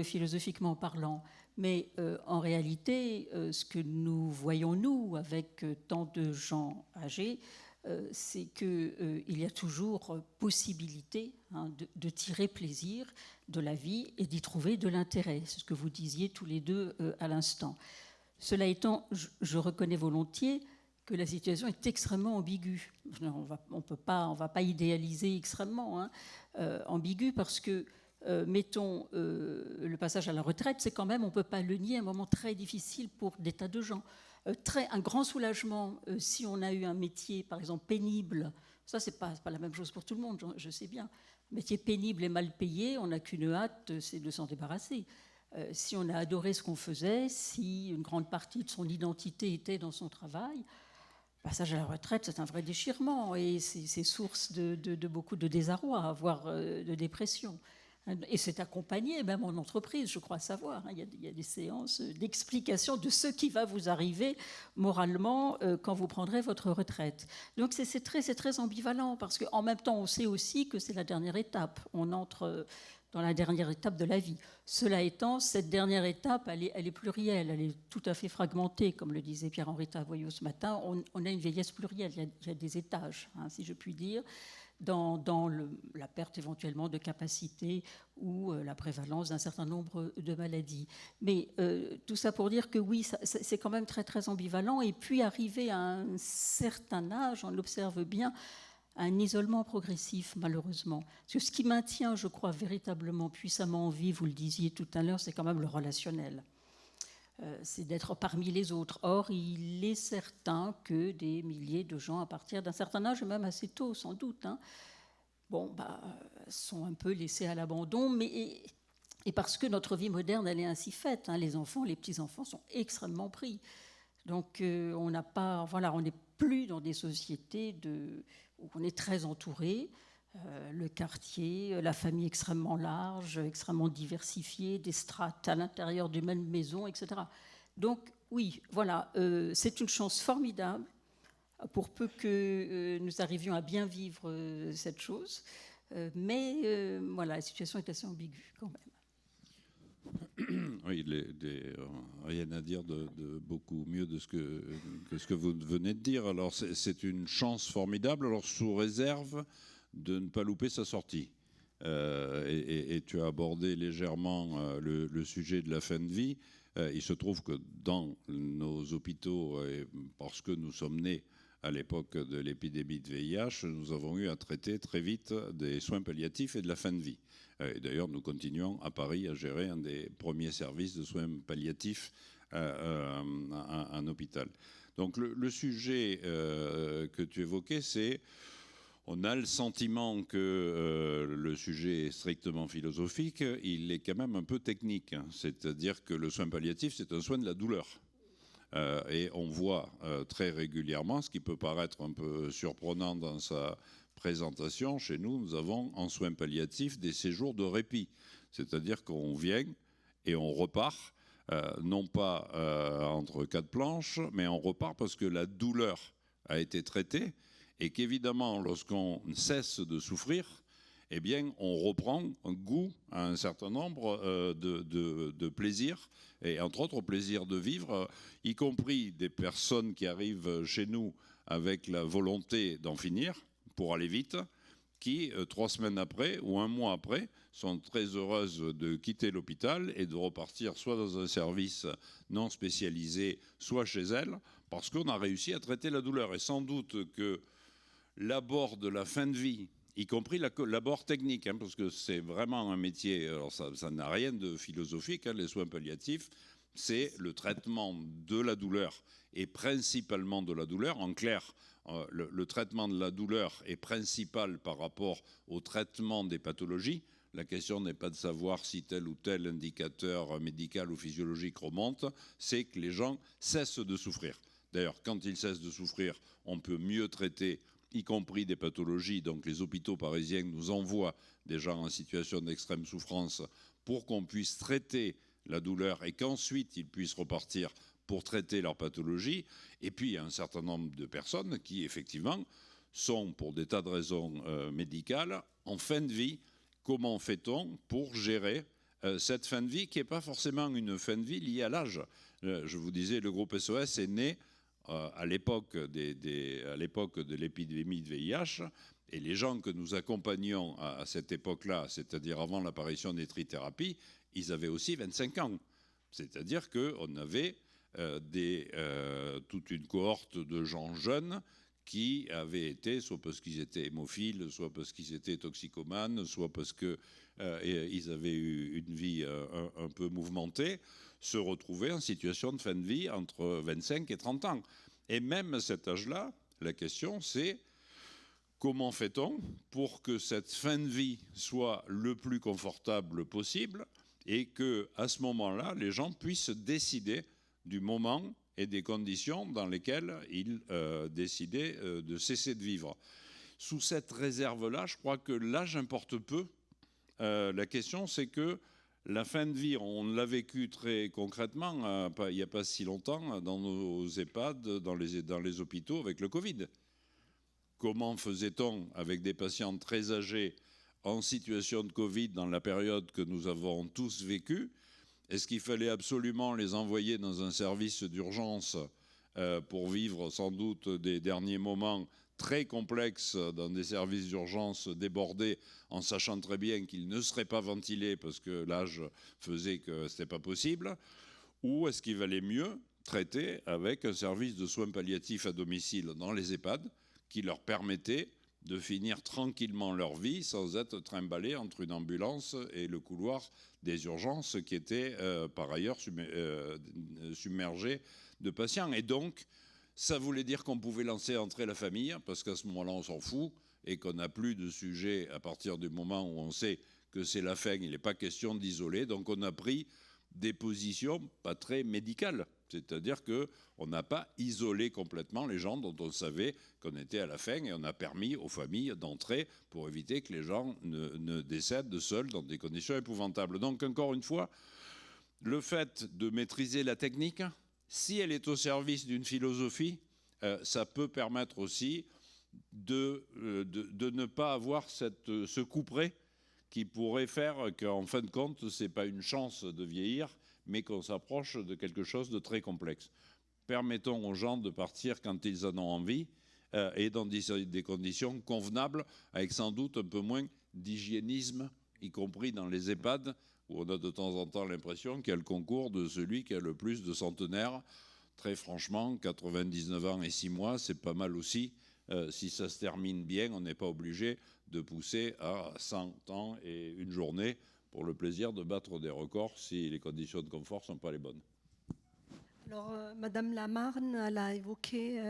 philosophiquement parlant. Mais en réalité, ce que nous voyons, nous, avec tant de gens âgés, c'est qu'il y a toujours possibilité de tirer plaisir de la vie et d'y trouver de l'intérêt. C'est ce que vous disiez tous les deux à l'instant. Cela étant, je reconnais volontiers que la situation est extrêmement ambiguë. On ne va pas idéaliser extrêmement ambiguë parce que mettons, le passage à la retraite, c'est quand même, on ne peut pas le nier, un moment très difficile pour des tas de gens. Un grand soulagement si on a eu un métier, par exemple, pénible. Ça, c'est pas la même chose pour tout le monde, je sais bien. Un métier pénible et mal payé, on n'a qu'une hâte, c'est de s'en débarrasser. Si on a adoré ce qu'on faisait, si une grande partie de son identité était dans son travail, le passage à la retraite, c'est un vrai déchirement et c'est source de beaucoup de désarroi, voire de dépression. Et c'est accompagné, même en entreprise, je crois savoir. Il y a des séances d'explication de ce qui va vous arriver moralement quand vous prendrez votre retraite. Donc c'est très ambivalent, parce qu'en même temps, on sait aussi que c'est la dernière étape. On entre dans la dernière étape de la vie. Cela étant, cette dernière étape, elle est plurielle, elle est tout à fait fragmentée, comme le disait Pierre-Henri Tavoyot ce matin. On a une vieillesse plurielle, il y a des étages, si je puis dire, dans la perte éventuellement de capacité ou la prévalence d'un certain nombre de maladies. Mais tout ça pour dire que oui, c'est quand même très ambivalent. Et puis, arrivé à un certain âge, on l'observe bien, un isolement progressif, malheureusement. Parce que ce qui maintient, je crois, véritablement puissamment en vie, vous le disiez tout à l'heure, c'est quand même le relationnel. C'est d'être parmi les autres. Or, il est certain que des milliers de gens, à partir d'un certain âge, même assez tôt, sans doute, sont un peu laissés à l'abandon, et parce que notre vie moderne, elle est ainsi faite. Les enfants, les petits-enfants sont extrêmement pris. Donc on n'a pas, voilà, on n'est plus dans des sociétés où on est très entouré. Le quartier, la famille extrêmement large, extrêmement diversifiée, des strates à l'intérieur d'une même maison, etc. Donc oui, voilà, c'est une chance formidable pour peu que nous arrivions à bien vivre cette chose. Mais voilà, la situation est assez ambiguë quand même. Oui, rien à dire de beaucoup mieux de ce que vous venez de dire. Alors c'est une chance formidable, alors sous réserve de ne pas louper sa sortie. Et tu as abordé légèrement le sujet de la fin de vie. Il se trouve que dans nos hôpitaux, parce que nous sommes nés à l'époque de l'épidémie de VIH, nous avons eu à traiter très vite des soins palliatifs et de la fin de vie. Et d'ailleurs, nous continuons à Paris à gérer un des premiers services de soins palliatifs en hôpital. Donc le sujet que tu évoquais, c'est on a le sentiment que le sujet est strictement philosophique, il est quand même un peu technique. C'est-à-dire que le soin palliatif, c'est un soin de la douleur. Et on voit très régulièrement, ce qui peut paraître un peu surprenant dans sa présentation, chez nous, nous avons en soins palliatifs des séjours de répit. C'est-à-dire qu'on vient et on repart, non pas entre quatre planches, mais on repart parce que la douleur a été traitée et qu'évidemment, lorsqu'on cesse de souffrir, eh bien, on reprend un goût à un certain nombre de plaisirs, et entre autres plaisir de vivre, y compris des personnes qui arrivent chez nous avec la volonté d'en finir, pour aller vite, qui, 3 semaines après ou 1 mois après, sont très heureuses de quitter l'hôpital et de repartir soit dans un service non spécialisé, soit chez elles, parce qu'on a réussi à traiter la douleur. Et sans doute que l'abord de la fin de vie, y compris l'abord technique, hein, parce que c'est vraiment un métier, alors ça n'a rien de philosophique, hein, les soins palliatifs, c'est le traitement de la douleur, et principalement de la douleur. En clair, le traitement de la douleur est principal par rapport au traitement des pathologies. La question n'est pas de savoir si tel ou tel indicateur médical ou physiologique remonte, c'est que les gens cessent de souffrir. D'ailleurs, quand ils cessent de souffrir, on peut mieux traiter, y compris des pathologies. Donc les hôpitaux parisiens nous envoient des gens en situation d'extrême souffrance pour qu'on puisse traiter la douleur et qu'ensuite ils puissent repartir pour traiter leur pathologie. Et puis il y a un certain nombre de personnes qui effectivement sont, pour des tas de raisons médicales, en fin de vie. Comment fait-on pour gérer cette fin de vie qui n'est pas forcément une fin de vie liée à l'âge? Je vous disais, le groupe SOS est né à l'époque de l'épidémie de VIH, et les gens que nous accompagnions à cette époque-là, c'est-à-dire avant l'apparition des trithérapies, ils avaient aussi 25 ans. C'est-à-dire qu'on avait toute une cohorte de gens jeunes qui avaient été, soit parce qu'ils étaient hémophiles, soit parce qu'ils étaient toxicomanes, soit parce qu'ils avaient eu une vie un peu mouvementée, se retrouver en situation de fin de vie entre 25 et 30 ans. Et même à cet âge-là, la question c'est comment fait-on pour que cette fin de vie soit le plus confortable possible et qu'à ce moment-là, les gens puissent décider du moment et des conditions dans lesquelles ils décidaient de cesser de vivre. Sous cette réserve-là, je crois que l'âge importe peu. La question c'est que la fin de vie, on l'a vécu très concrètement, il n'y a pas si longtemps, dans nos EHPAD, dans les hôpitaux avec le Covid. Comment faisait-on avec des patients très âgés en situation de Covid dans la période que nous avons tous vécue? Est-ce qu'il fallait absolument les envoyer dans un service d'urgence pour vivre sans doute des derniers moments très complexes dans des services d'urgence débordés, en sachant très bien qu'ils ne seraient pas ventilés parce que l'âge faisait que ce n'était pas possible? Ou est-ce qu'il valait mieux traiter avec un service de soins palliatifs à domicile dans les EHPAD qui leur permettait de finir tranquillement leur vie sans être trimballés entre une ambulance et le couloir des urgences qui était par ailleurs submergé de patients? Et donc, ça voulait dire qu'on pouvait lancer entrer la famille, parce qu'à ce moment-là, on s'en fout, et qu'on n'a plus de sujet à partir du moment où on sait que c'est la fin, il n'est pas question d'isoler. Donc on a pris des positions pas très médicales, C'est-à-dire qu'on n'a pas isolé complètement les gens dont on savait qu'on était à la fin et on a permis aux familles d'entrer pour éviter que les gens ne décèdent seuls dans des conditions épouvantables. Donc, encore une fois, le fait de maîtriser la technique, si elle est au service d'une philosophie, ça peut permettre aussi de ne pas avoir ce couperet qui pourrait faire qu'en fin de compte, ce n'est pas une chance de vieillir, mais qu'on s'approche de quelque chose de très complexe. Permettons aux gens de partir quand ils en ont envie et dans des conditions convenables, avec sans doute un peu moins d'hygiénisme, y compris dans les EHPAD, où on a de temps en temps l'impression qu'il y a le concours de celui qui a le plus de centenaires. Très franchement, 99 ans et 6 mois, c'est pas mal aussi. Si ça se termine bien, on n'est pas obligé de pousser à 100 ans et une journée pour le plaisir de battre des records si les conditions de confort ne sont pas les bonnes. Alors, Madame Lamarne, elle a évoqué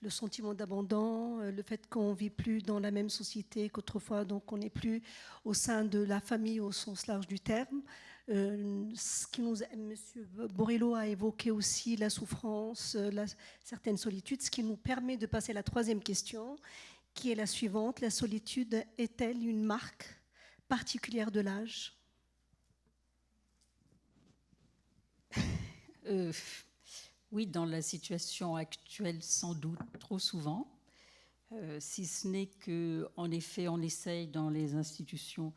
le sentiment d'abandon, le fait qu'on ne vit plus dans la même société qu'autrefois, donc on n'est plus au sein de la famille au sens large du terme. Monsieur Borrello a évoqué aussi la souffrance, certaine solitude, ce qui nous permet de passer à la troisième question, qui est la suivante. La solitude est-elle une marque particulière de l'âge ? Oui, dans la situation actuelle, sans doute trop souvent, si ce n'est qu'en effet, on essaye dans les institutions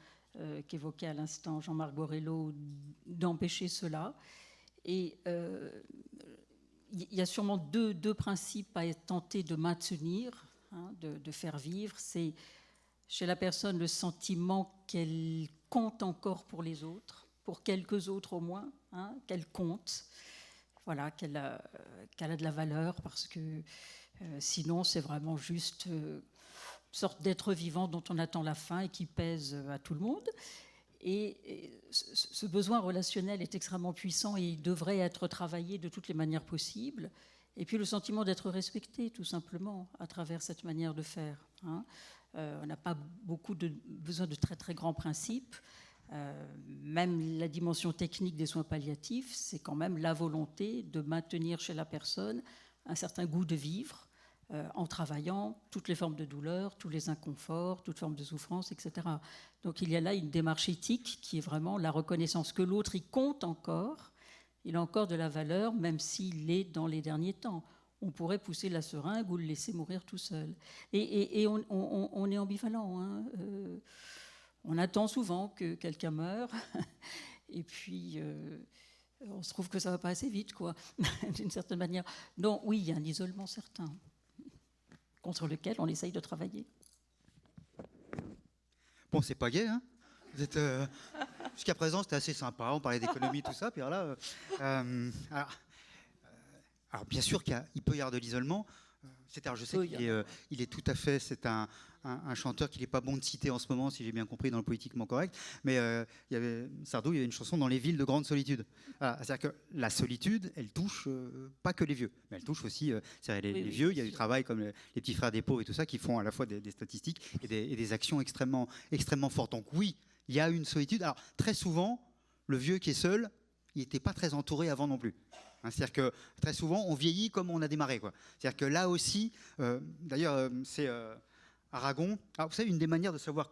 qu'évoquait à l'instant Jean-Marc Borrello d'empêcher cela. Et il y a sûrement deux principes à tenter de maintenir, de faire vivre. C'est chez la personne le sentiment qu'elle compte encore pour les autres, pour quelques autres au moins, qu'elle compte. Voilà, qu'elle a de la valeur, parce que sinon c'est vraiment juste une sorte d'être vivant dont on attend la fin et qui pèse à tout le monde. Et ce besoin relationnel est extrêmement puissant et il devrait être travaillé de toutes les manières possibles. Et puis le sentiment d'être respecté, tout simplement, à travers cette manière de faire. On n'a pas besoin de très très grands principes. Même la dimension technique des soins palliatifs, c'est quand même la volonté de maintenir chez la personne un certain goût de vivre en travaillant toutes les formes de douleur, tous les inconforts, toutes formes de souffrance, etc. Donc il y a là une démarche éthique qui est vraiment la reconnaissance que l'autre, il compte encore, il a encore de la valeur, même s'il est dans les derniers temps. On pourrait pousser la seringue ou le laisser mourir tout seul. Et on est ambivalent, on attend souvent que quelqu'un meure, et puis on se trouve que ça ne va pas assez vite, quoi, d'une certaine manière. Donc oui, il y a un isolement certain, contre lequel on essaye de travailler. Bon, c'est pas gai, hein. Vous êtes, jusqu'à présent, c'était assez sympa, on parlait d'économie, tout ça, puis alors là... alors bien sûr qu'il peut y avoir de l'isolement. Je sais qu'il est tout à fait, c'est un chanteur qu'il n'est pas bon de citer en ce moment, si j'ai bien compris, dans le politiquement correct, mais Sardou, il y avait une chanson dans les villes de grande solitude. C'est-à-dire que la solitude, elle touche pas que les vieux, mais elle touche aussi les vieux. Il y a du travail comme les petits frères des pauvres et tout ça qui font à la fois des statistiques et des actions extrêmement, extrêmement fortes. Donc oui, il y a une solitude. Alors très souvent, le vieux qui est seul, il n'était pas très entouré avant non plus. C'est-à-dire que très souvent, on vieillit comme on a démarré, quoi. C'est-à-dire que là aussi, d'ailleurs, c'est Aragon. Alors, vous savez, une des manières de savoir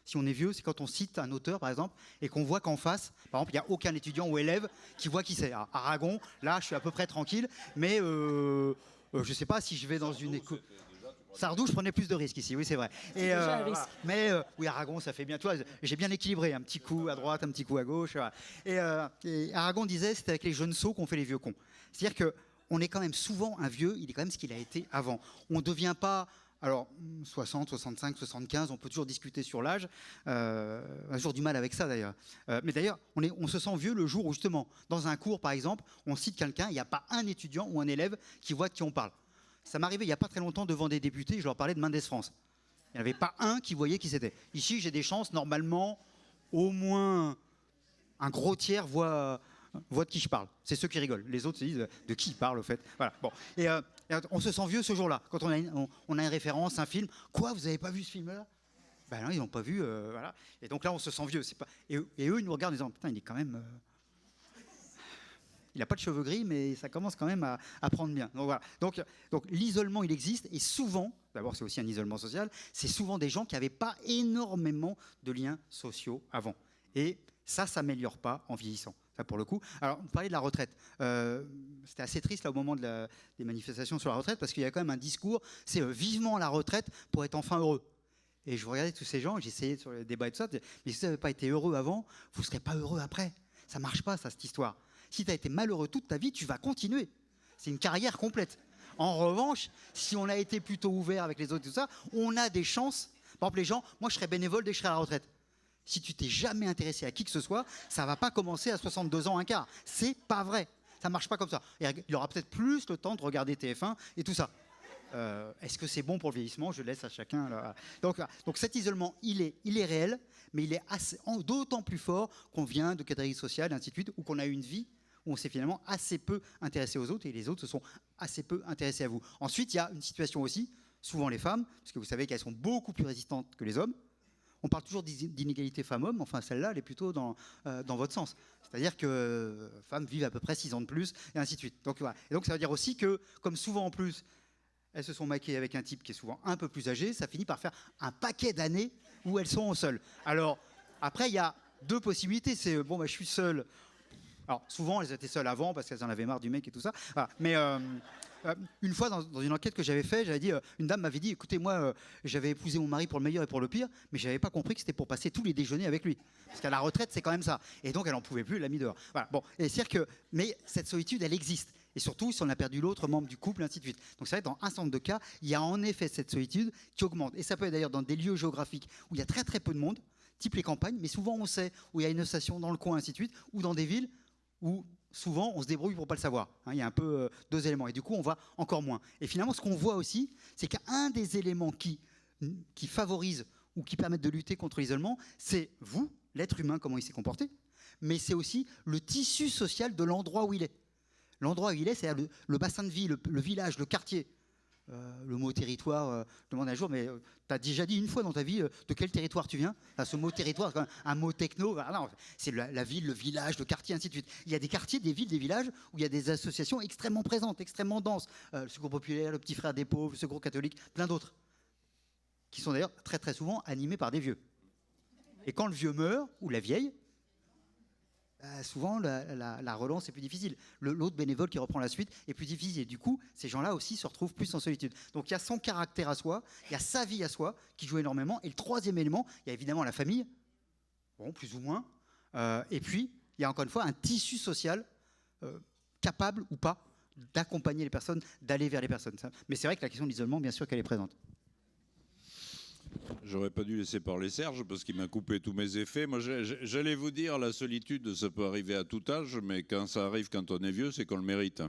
si on est vieux, c'est quand on cite un auteur, par exemple, et qu'on voit qu'en face, par exemple, il n'y a aucun étudiant ou élève qui voit qui c'est. Alors, Aragon, là, je suis à peu près tranquille, mais je ne sais pas si je vais dans une école... Sardou, je prenais plus de risques ici, oui, c'est vrai. Et, mais oui, Aragon, ça fait bien. Tu vois, j'ai bien équilibré, un petit coup à droite, un petit coup à gauche. Et Aragon disait, c'est avec les jeunes sots qu'on fait les vieux cons. C'est-à-dire qu'on est quand même souvent un vieux, il est quand même ce qu'il a été avant. On ne devient pas... Alors, 60, 65, 75, on peut toujours discuter sur l'âge. On a toujours du mal avec ça, d'ailleurs. Mais d'ailleurs, on se sent vieux le jour où, justement, dans un cours, par exemple, on cite quelqu'un, il n'y a pas un étudiant ou un élève qui voit de qui on parle. Ça m'arrivait il n'y a pas très longtemps devant des députés, je leur parlais de Mendes France. Il n'y en avait pas un qui voyait qui c'était. Ici, j'ai des chances, normalement, au moins un gros tiers voit de qui je parle. C'est ceux qui rigolent. Les autres se disent de qui ils parlent, au fait. Voilà. Bon. Et on se sent vieux ce jour-là, quand on a une référence, un film. Quoi, vous n'avez pas vu ce film-là ? Ben non, ils n'ont pas vu. Voilà. Et donc là, on se sent vieux. C'est pas... et eux, ils nous regardent en disant, putain, il est quand même... Il n'a pas de cheveux gris, mais ça commence quand même à prendre bien. Donc voilà. Donc l'isolement, il existe. Et souvent, d'abord c'est aussi un isolement social, c'est souvent des gens qui n'avaient pas énormément de liens sociaux avant. Et ça ne s'améliore pas en vieillissant. Ça pour le coup. Alors, vous parlez de la retraite. C'était assez triste là, au moment des manifestations sur la retraite, parce qu'il y a quand même un discours, c'est vivement la retraite pour être enfin heureux. Et je regardais tous ces gens, j'essayais sur le débat et tout ça, mais si vous n'avez pas été heureux avant, vous ne serez pas heureux après. Ça ne marche pas, ça, cette histoire. Si tu as été malheureux toute ta vie, tu vas continuer. C'est une carrière complète. En revanche, si on a été plutôt ouvert avec les autres et tout ça, on a des chances. Par exemple, les gens, moi je serais bénévole dès que je serai à la retraite. Si tu t'es jamais intéressé à qui que ce soit, ça ne va pas commencer à 62 ans un quart. C'est pas vrai. Ça ne marche pas comme ça. Et il aura peut-être plus le temps de regarder TF1 et tout ça. Est-ce que c'est bon pour le vieillissement? Je laisse à chacun. Là. Donc cet isolement, il est réel, mais il est d'autant plus fort qu'on vient de catégories sociales, et ainsi de suite, ou qu'on a eu une vie où on s'est finalement assez peu intéressé aux autres et les autres se sont assez peu intéressés à vous. Ensuite, il y a une situation aussi, souvent les femmes, parce que vous savez qu'elles sont beaucoup plus résistantes que les hommes. On parle toujours d'inégalité femmes-hommes, enfin celle-là, elle est plutôt dans votre sens. C'est-à-dire que femmes vivent à peu près 6 ans de plus, et ainsi de suite. Donc, voilà. Et donc ça veut dire aussi que, comme souvent en plus, elles se sont maquillées avec un type qui est souvent un peu plus âgé, ça finit par faire un paquet d'années où elles sont seules. Alors, après, il y a 2 possibilités. C'est, bon, je suis seule. Alors, souvent, elles étaient seules avant parce qu'elles en avaient marre du mec et tout ça. Voilà. Mais une fois, dans une enquête que j'avais faite, j'avais dit, une dame m'avait dit, écoutez, moi, j'avais épousé mon mari pour le meilleur et pour le pire, mais je n'avais pas compris que c'était pour passer tous les déjeuners avec lui. Parce qu'à la retraite, c'est quand même ça. Et donc, elle n'en pouvait plus, elle l'a mis dehors. Voilà. Bon, et c'est-à-dire que, mais cette solitude, elle existe. Et surtout, si on a perdu l'autre membre du couple, ainsi de suite. Donc c'est vrai que dans un certain nombre de cas, il y a en effet cette solitude qui augmente. Et ça peut être d'ailleurs dans des lieux géographiques où il y a très très peu de monde, type les campagnes, mais souvent on sait où il y a une station dans le coin, ainsi de suite, ou dans des villes où souvent on se débrouille pour ne pas le savoir. Il y a un peu 2 éléments. Et du coup, on voit encore moins. Et finalement, ce qu'on voit aussi, c'est qu'un des éléments qui favorise ou qui permettent de lutter contre l'isolement, c'est vous, l'être humain, comment il s'est comporté, mais c'est aussi le tissu social de l'endroit où il est. L'endroit où il est, c'est le bassin de vie, le village, le quartier. Le mot territoire, je demande un jour, mais tu as déjà dit une fois dans ta vie de quel territoire tu viens? Ce mot territoire, c'est quand même un mot techno. Non, c'est la ville, le village, le quartier, ainsi de suite. Il y a des quartiers, des villes, des villages où il y a des associations extrêmement présentes, extrêmement denses. Le Secours populaire, le Petit Frère des pauvres, le Secours catholique, plein d'autres. Qui sont d'ailleurs très très souvent animés par des vieux. Et quand le vieux meurt, ou la vieille, souvent la relance est plus difficile. L'autre bénévole qui reprend la suite est plus difficile. Et du coup, ces gens-là aussi se retrouvent plus en solitude. Donc il y a son caractère à soi, il y a sa vie à soi qui joue énormément. Et le troisième élément, il y a évidemment la famille, bon, plus ou moins. Et puis, il y a encore une fois un tissu social capable ou pas d'accompagner les personnes, d'aller vers les personnes. Mais c'est vrai que la question de l'isolement, bien sûr qu'elle est présente. J'aurais pas dû laisser parler Serge parce qu'il m'a coupé tous mes effets. Moi, j'allais vous dire, la solitude, ça peut arriver à tout âge, mais quand ça arrive quand on est vieux, c'est qu'on le mérite.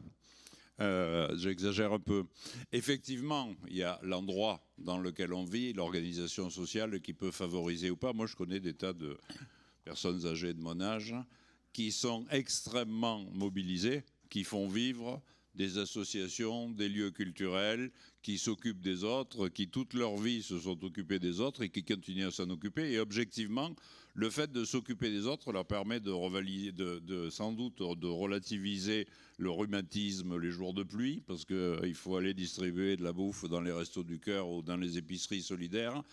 J'exagère un peu. Effectivement, il y a l'endroit dans lequel on vit, l'organisation sociale qui peut favoriser ou pas. Moi, je connais des tas de personnes âgées de mon âge qui sont extrêmement mobilisées, qui font vivre des associations, des lieux culturels, qui s'occupent des autres, qui toute leur vie se sont occupés des autres et qui continuent à s'en occuper. Et objectivement, le fait de s'occuper des autres leur permet sans doute de relativiser le rhumatisme les jours de pluie, parce qu'il faut aller distribuer de la bouffe dans les restos du cœur ou dans les épiceries solidaires.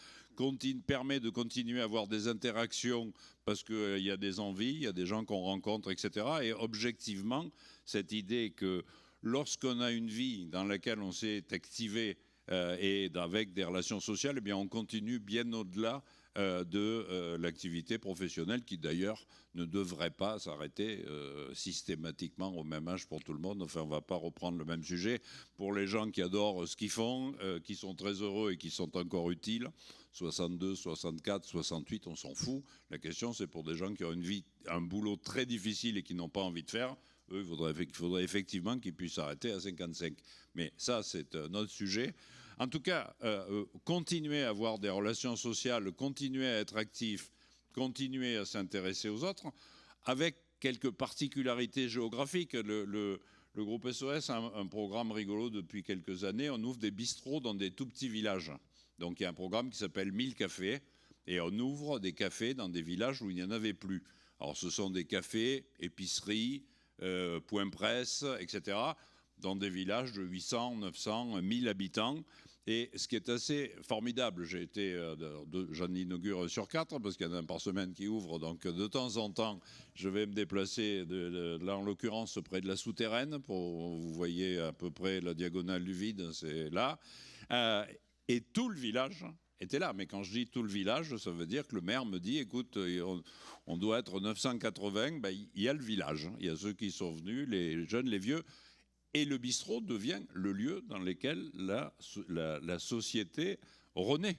Permet de continuer à avoir des interactions parce qu'il y a des envies, il y a des gens qu'on rencontre, etc. Et objectivement, cette idée que lorsqu'on a une vie dans laquelle on s'est activé et avec des relations sociales, eh bien on continue bien au-delà de l'activité professionnelle qui d'ailleurs ne devrait pas s'arrêter systématiquement au même âge pour tout le monde. Enfin, on ne va pas reprendre le même sujet. Pour les gens qui adorent ce qu'ils font, qui sont très heureux et qui sont encore utiles, 62, 64, 68, on s'en fout. La question, c'est pour des gens qui ont une vie, un boulot très difficile et qui n'ont pas envie de faire. Eux, il faudrait effectivement qu'ils puissent s'arrêter à 55. Mais ça, c'est un autre sujet. En tout cas, continuer à avoir des relations sociales, continuer à être actif, continuer à s'intéresser aux autres, avec quelques particularités géographiques. Le groupe SOS a un programme rigolo depuis quelques années. On ouvre des bistrots dans des tout petits villages. Donc il y a un programme qui s'appelle 1000 cafés, et on ouvre des cafés dans des villages où il n'y en avait plus. Alors ce sont des cafés, épiceries, point presse, etc., dans des villages de 800, 900, 1000 habitants. Et ce qui est assez formidable, j'en inaugure sur 4 parce qu'il y en a un par semaine qui ouvre, donc de temps en temps, je vais me déplacer, là en l'occurrence près de la souterraine, vous voyez à peu près la diagonale du vide, c'est là, et tout le village était là. Mais quand je dis tout le village, ça veut dire que le maire me dit, écoute, on doit être 980, ben, il y a le village, il y a ceux qui sont venus, les jeunes, les vieux. Et le bistrot devient le lieu dans lequel la société renaît,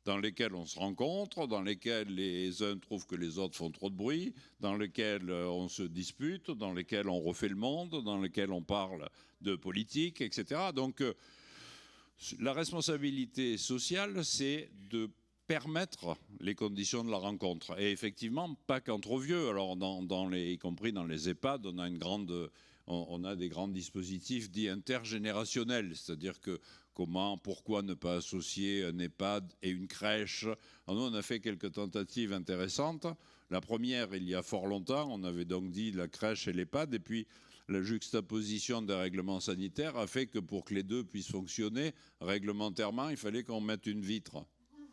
dans lequel on se rencontre, dans lequel les uns trouvent que les autres font trop de bruit, dans lequel on se dispute, dans lequel on refait le monde, dans lequel on parle de politique, etc. Donc la responsabilité sociale, c'est de permettre les conditions de la rencontre. Et effectivement, pas qu'entre vieux. Alors, y compris dans les EHPAD, on a des grands dispositifs dits intergénérationnels, c'est-à-dire que pourquoi ne pas associer un EHPAD et une crèche? Alors nous, on a fait quelques tentatives intéressantes. La première, il y a fort longtemps, on avait donc dit la crèche et l'EHPAD, et puis la juxtaposition des règlements sanitaires a fait que pour que les deux puissent fonctionner réglementairement, il fallait qu'on mette une vitre.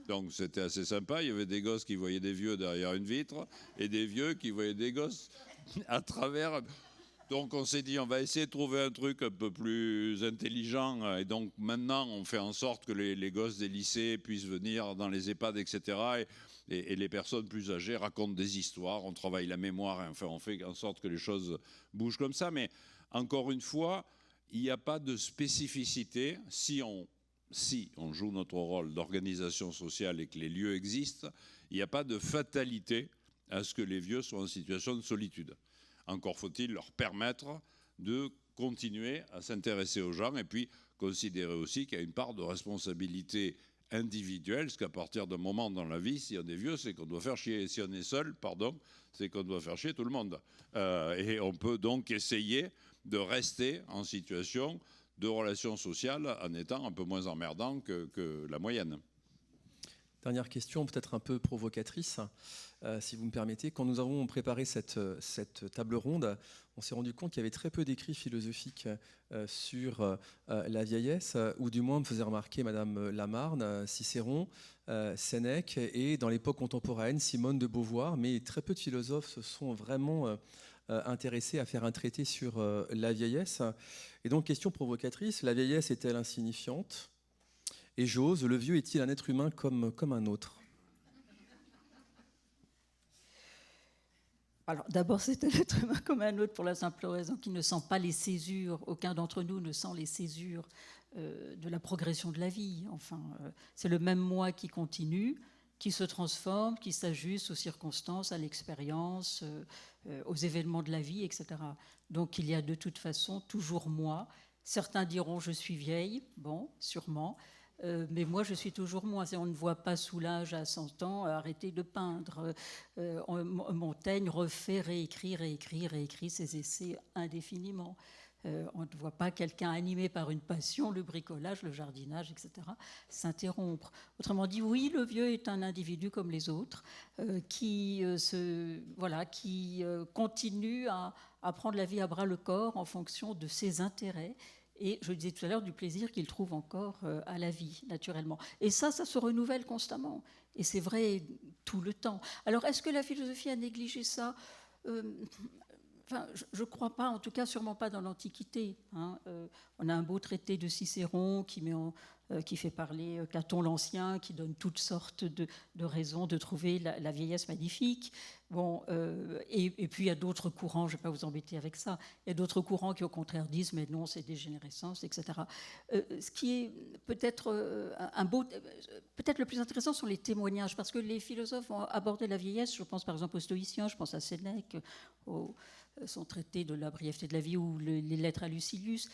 Donc c'était assez sympa, il y avait des gosses qui voyaient des vieux derrière une vitre et des vieux qui voyaient des gosses à travers. Donc on s'est dit, on va essayer de trouver un truc un peu plus intelligent. Et donc maintenant, on fait en sorte que les gosses des lycées puissent venir dans les EHPAD, etc. Et les personnes plus âgées racontent des histoires, on travaille la mémoire, enfin on fait en sorte que les choses bougent comme ça. Mais encore une fois, il n'y a pas de spécificité. Si on joue notre rôle d'organisation sociale et que les lieux existent, il n'y a pas de fatalité à ce que les vieux soient en situation de solitude. Encore faut-il leur permettre de continuer à s'intéresser aux gens et puis considérer aussi qu'il y a une part de responsabilité individuelle, parce qu'à partir d'un moment dans la vie, si on est vieux, c'est qu'on doit faire chier. Et si on est seul, c'est qu'on doit faire chier tout le monde. Et on peut donc essayer de rester en situation de relations sociales en étant un peu moins emmerdant que la moyenne. Dernière question, peut-être un peu provocatrice, si vous me permettez. Quand nous avons préparé cette table ronde, on s'est rendu compte qu'il y avait très peu d'écrits philosophiques sur la vieillesse, ou du moins me faisait remarquer Madame Lamarne, Cicéron, Sénèque, et dans l'époque contemporaine, Simone de Beauvoir, mais très peu de philosophes se sont vraiment intéressés à faire un traité sur la vieillesse. Et donc, question provocatrice, la vieillesse est-elle insignifiante ? Et j'ose, le vieux est-il un être humain comme un autre ? Alors d'abord, c'est un être humain comme un autre pour la simple raison qu'il ne sent pas les césures. Aucun d'entre nous ne sent les césures de la progression de la vie. Enfin, c'est le même moi qui continue, qui se transforme, qui s'ajuste aux circonstances, à l'expérience, aux événements de la vie, etc. Donc il y a de toute façon toujours moi. Certains diront je suis vieille, bon, sûrement. Mais moi, je suis toujours moi. On ne voit pas Soulages à 100 ans arrêter de peindre. Montaigne refait, réécrit ses essais indéfiniment. On ne voit pas quelqu'un animé par une passion, le bricolage, le jardinage, etc., s'interrompre. Autrement dit, oui, le vieux est un individu comme les autres qui continue à prendre la vie à bras le corps en fonction de ses intérêts. Et je disais tout à l'heure du plaisir qu'il trouve encore à la vie, naturellement. Et ça se renouvelle constamment. Et c'est vrai tout le temps. Alors, est-ce que la philosophie a négligé ça ? Enfin, je ne crois pas, en tout cas sûrement pas dans l'Antiquité. Hein. On a un beau traité de Cicéron qui fait parler Caton l'Ancien, qui donne toutes sortes de raisons de trouver la vieillesse magnifique. Bon, et puis il y a d'autres courants, je ne vais pas vous embêter avec ça, il y a d'autres courants qui au contraire disent mais non, c'est dégénérescence, etc. Ce qui est peut-être peut-être le plus intéressant sont les témoignages, parce que les philosophes ont abordé la vieillesse, je pense par exemple aux stoïciens, je pense à Sénèque, son traité de la brièveté de la vie ou les lettres à Lucilius,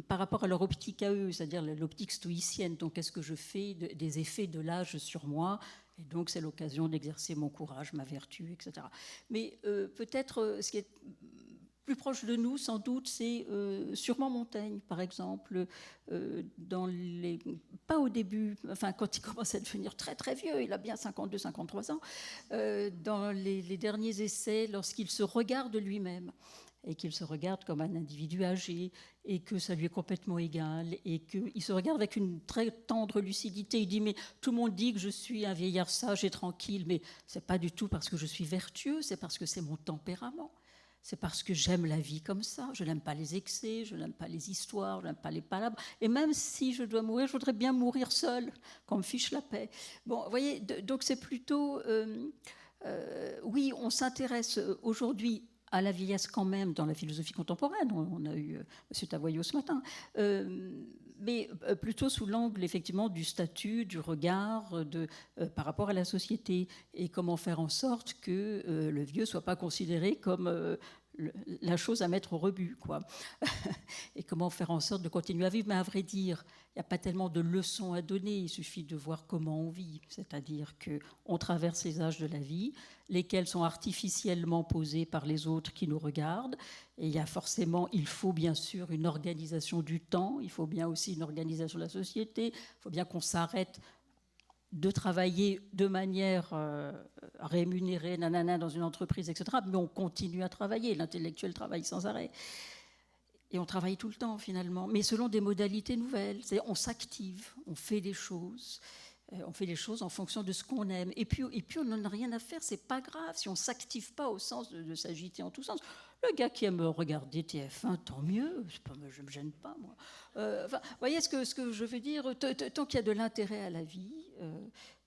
par rapport à leur optique à eux, c'est-à-dire l'optique stoïcienne. Donc, qu'est-ce que je fais des effets de l'âge sur moi ? Et donc, c'est l'occasion d'exercer mon courage, ma vertu, etc. Mais peut-être ce qui est plus proche de nous, sans doute, c'est sûrement Montaigne, par exemple, pas au début, enfin quand il commence à devenir très très vieux, il a bien 52, 53 ans, dans les derniers essais, lorsqu'il se regarde lui-même. et qu'il se regarde comme un individu âgé et que ça lui est complètement égal et qu'il se regarde avec une très tendre lucidité. Il dit mais tout le monde dit que je suis un vieillard sage et tranquille, mais c'est pas du tout parce que je suis vertueux, c'est parce que c'est mon tempérament. C'est parce que j'aime la vie comme ça. Je n'aime pas les excès, je n'aime pas les histoires, je n'aime pas les palabres. Et même si je dois mourir, je voudrais bien mourir seul, qu'on me fiche la paix. Bon, vous voyez, donc c'est plutôt... oui, on s'intéresse aujourd'hui à la vieillesse quand même dans la philosophie contemporaine. On a eu M. Tavoyot ce matin. Mais plutôt sous l'angle effectivement du statut, du regard par rapport à la société et comment faire en sorte que le vieux ne soit pas considéré comme la chose à mettre au rebut, quoi. Et comment faire en sorte de continuer à vivre. Mais à vrai dire, il n'y a pas tellement de leçons à donner, il suffit de voir comment on vit. C'est-à-dire qu'on traverse les âges de la vie, lesquels sont artificiellement posés par les autres qui nous regardent. Et il faut bien sûr une organisation du temps, il faut bien aussi une organisation de la société, il faut bien qu'on s'arrête de travailler de manière rémunérée, dans une entreprise, etc. Mais on continue à travailler, l'intellectuel travaille sans arrêt. Et on travaille tout le temps, finalement, mais selon des modalités nouvelles. C'est-à-dire, on s'active, on fait des choses. On fait les choses en fonction de ce qu'on aime. Et puis on n'en a rien à faire, c'est pas grave. Si on ne s'active pas au sens de s'agiter en tous sens. Le gars qui aime regarder TF1, tant mieux. Je ne me gêne pas, moi. Vous voyez ce que je veux dire? Tant qu'il y a de l'intérêt à la vie,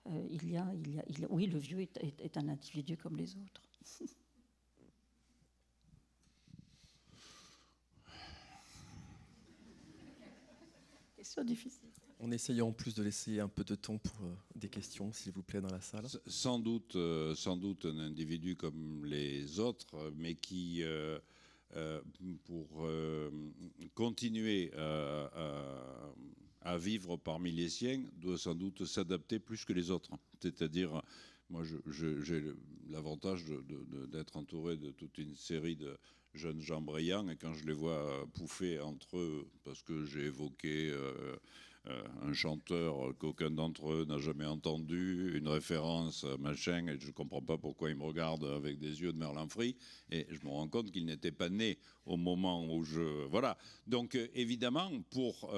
oui, le vieux est un individu comme les autres. Question difficile. En essayant en plus de laisser un peu de temps pour des questions, s'il vous plaît, dans la salle. Sans doute un individu comme les autres, mais qui, pour continuer à vivre parmi les siens, doit sans doute s'adapter plus que les autres. C'est-à-dire, moi, j'ai l'avantage d'être entouré de toute une série de jeunes gens brillants, et quand je les vois pouffer entre eux, parce que j'ai évoqué... un chanteur qu'aucun d'entre eux n'a jamais entendu, une référence, machin, et je ne comprends pas pourquoi ils me regardent avec des yeux de Merlin Free, et je me rends compte qu'ils n'étaient pas nés au moment où je... Voilà. Donc, évidemment, pour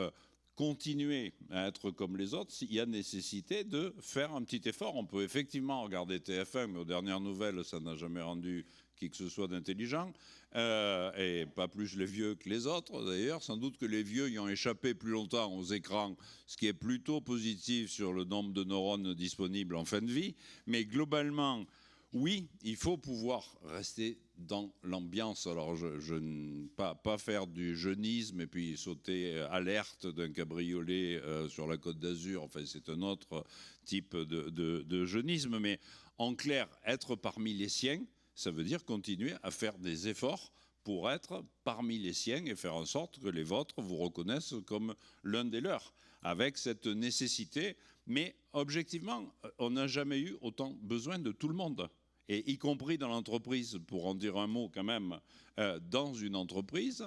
continuer à être comme les autres, il y a nécessité de faire un petit effort. On peut effectivement regarder TF1, mais aux dernières nouvelles, ça n'a jamais rendu qui que ce soit d'intelligent, et pas plus les vieux que les autres d'ailleurs. Sans doute que les vieux y ont échappé plus longtemps aux écrans, ce qui est plutôt positif sur le nombre de neurones disponibles en fin de vie. Mais globalement, oui, il faut pouvoir rester dans l'ambiance. Alors, pas faire du jeunisme et puis sauter à l'alerte d'un cabriolet sur la Côte d'Azur. Enfin, c'est un autre type de jeunisme. Mais en clair, être parmi les siens, ça veut dire continuer à faire des efforts pour être parmi les siens et faire en sorte que les vôtres vous reconnaissent comme l'un des leurs, avec cette nécessité. Mais objectivement, on n'a jamais eu autant besoin de tout le monde, et y compris dans l'entreprise, pour en dire un mot quand même, dans une entreprise,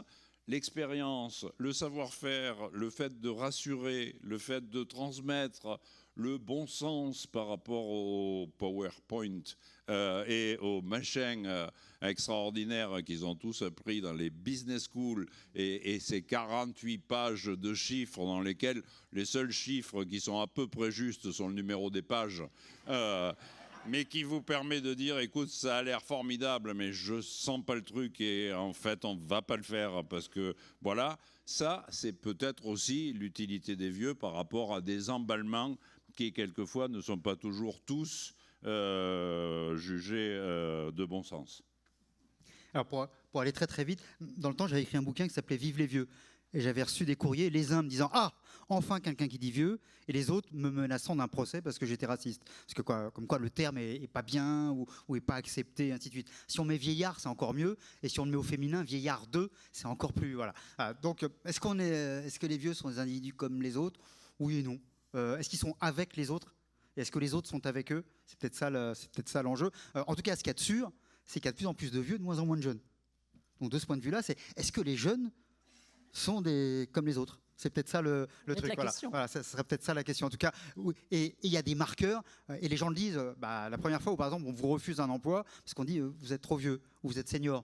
l'expérience, le savoir-faire, le fait de rassurer, le fait de transmettre le bon sens par rapport au PowerPoint et aux machins extraordinaires qu'ils ont tous appris dans les business schools, et ces 48 pages de chiffres dans lesquels les seuls chiffres qui sont à peu près justes sont le numéro des pages, mais qui vous permet de dire, écoute, ça a l'air formidable, mais je sens pas le truc, et en fait, on va pas le faire, parce que, voilà, ça, c'est peut-être aussi l'utilité des vieux par rapport à des emballements qui, quelquefois, ne sont pas toujours tous jugés de bon sens. Alors, pour aller très très vite, dans le temps, j'avais écrit un bouquin qui s'appelait « Vive les vieux ». Et j'avais reçu des courriers, les uns me disant « Ah, enfin quelqu'un qui dit vieux », et les autres me menaçant d'un procès parce que j'étais raciste. Parce que comme quoi le terme est pas bien ou est pas accepté, et ainsi de suite. Si on met vieillard, c'est encore mieux. Et si on le met au féminin, vieillard 2, c'est encore plus... Voilà. Donc, est-ce que les vieux sont des individus comme les autres? Oui et non. Est-ce qu'ils sont avec les autres? Et est-ce que les autres sont avec eux? C'est peut-être ça l'enjeu. En tout cas, ce qu'il y a de sûr, c'est qu'il y a de plus en plus de vieux, de moins en moins de jeunes. Donc de ce point de vue-là, est-ce que les jeunes sont comme les autres? C'est peut-être ça le truc. Voilà, ça serait peut-être ça la question. En tout cas, oui. Et il y a des marqueurs, et les gens le disent, la première fois où, par exemple, on vous refuse un emploi, parce qu'on dit, vous êtes trop vieux, ou vous êtes senior.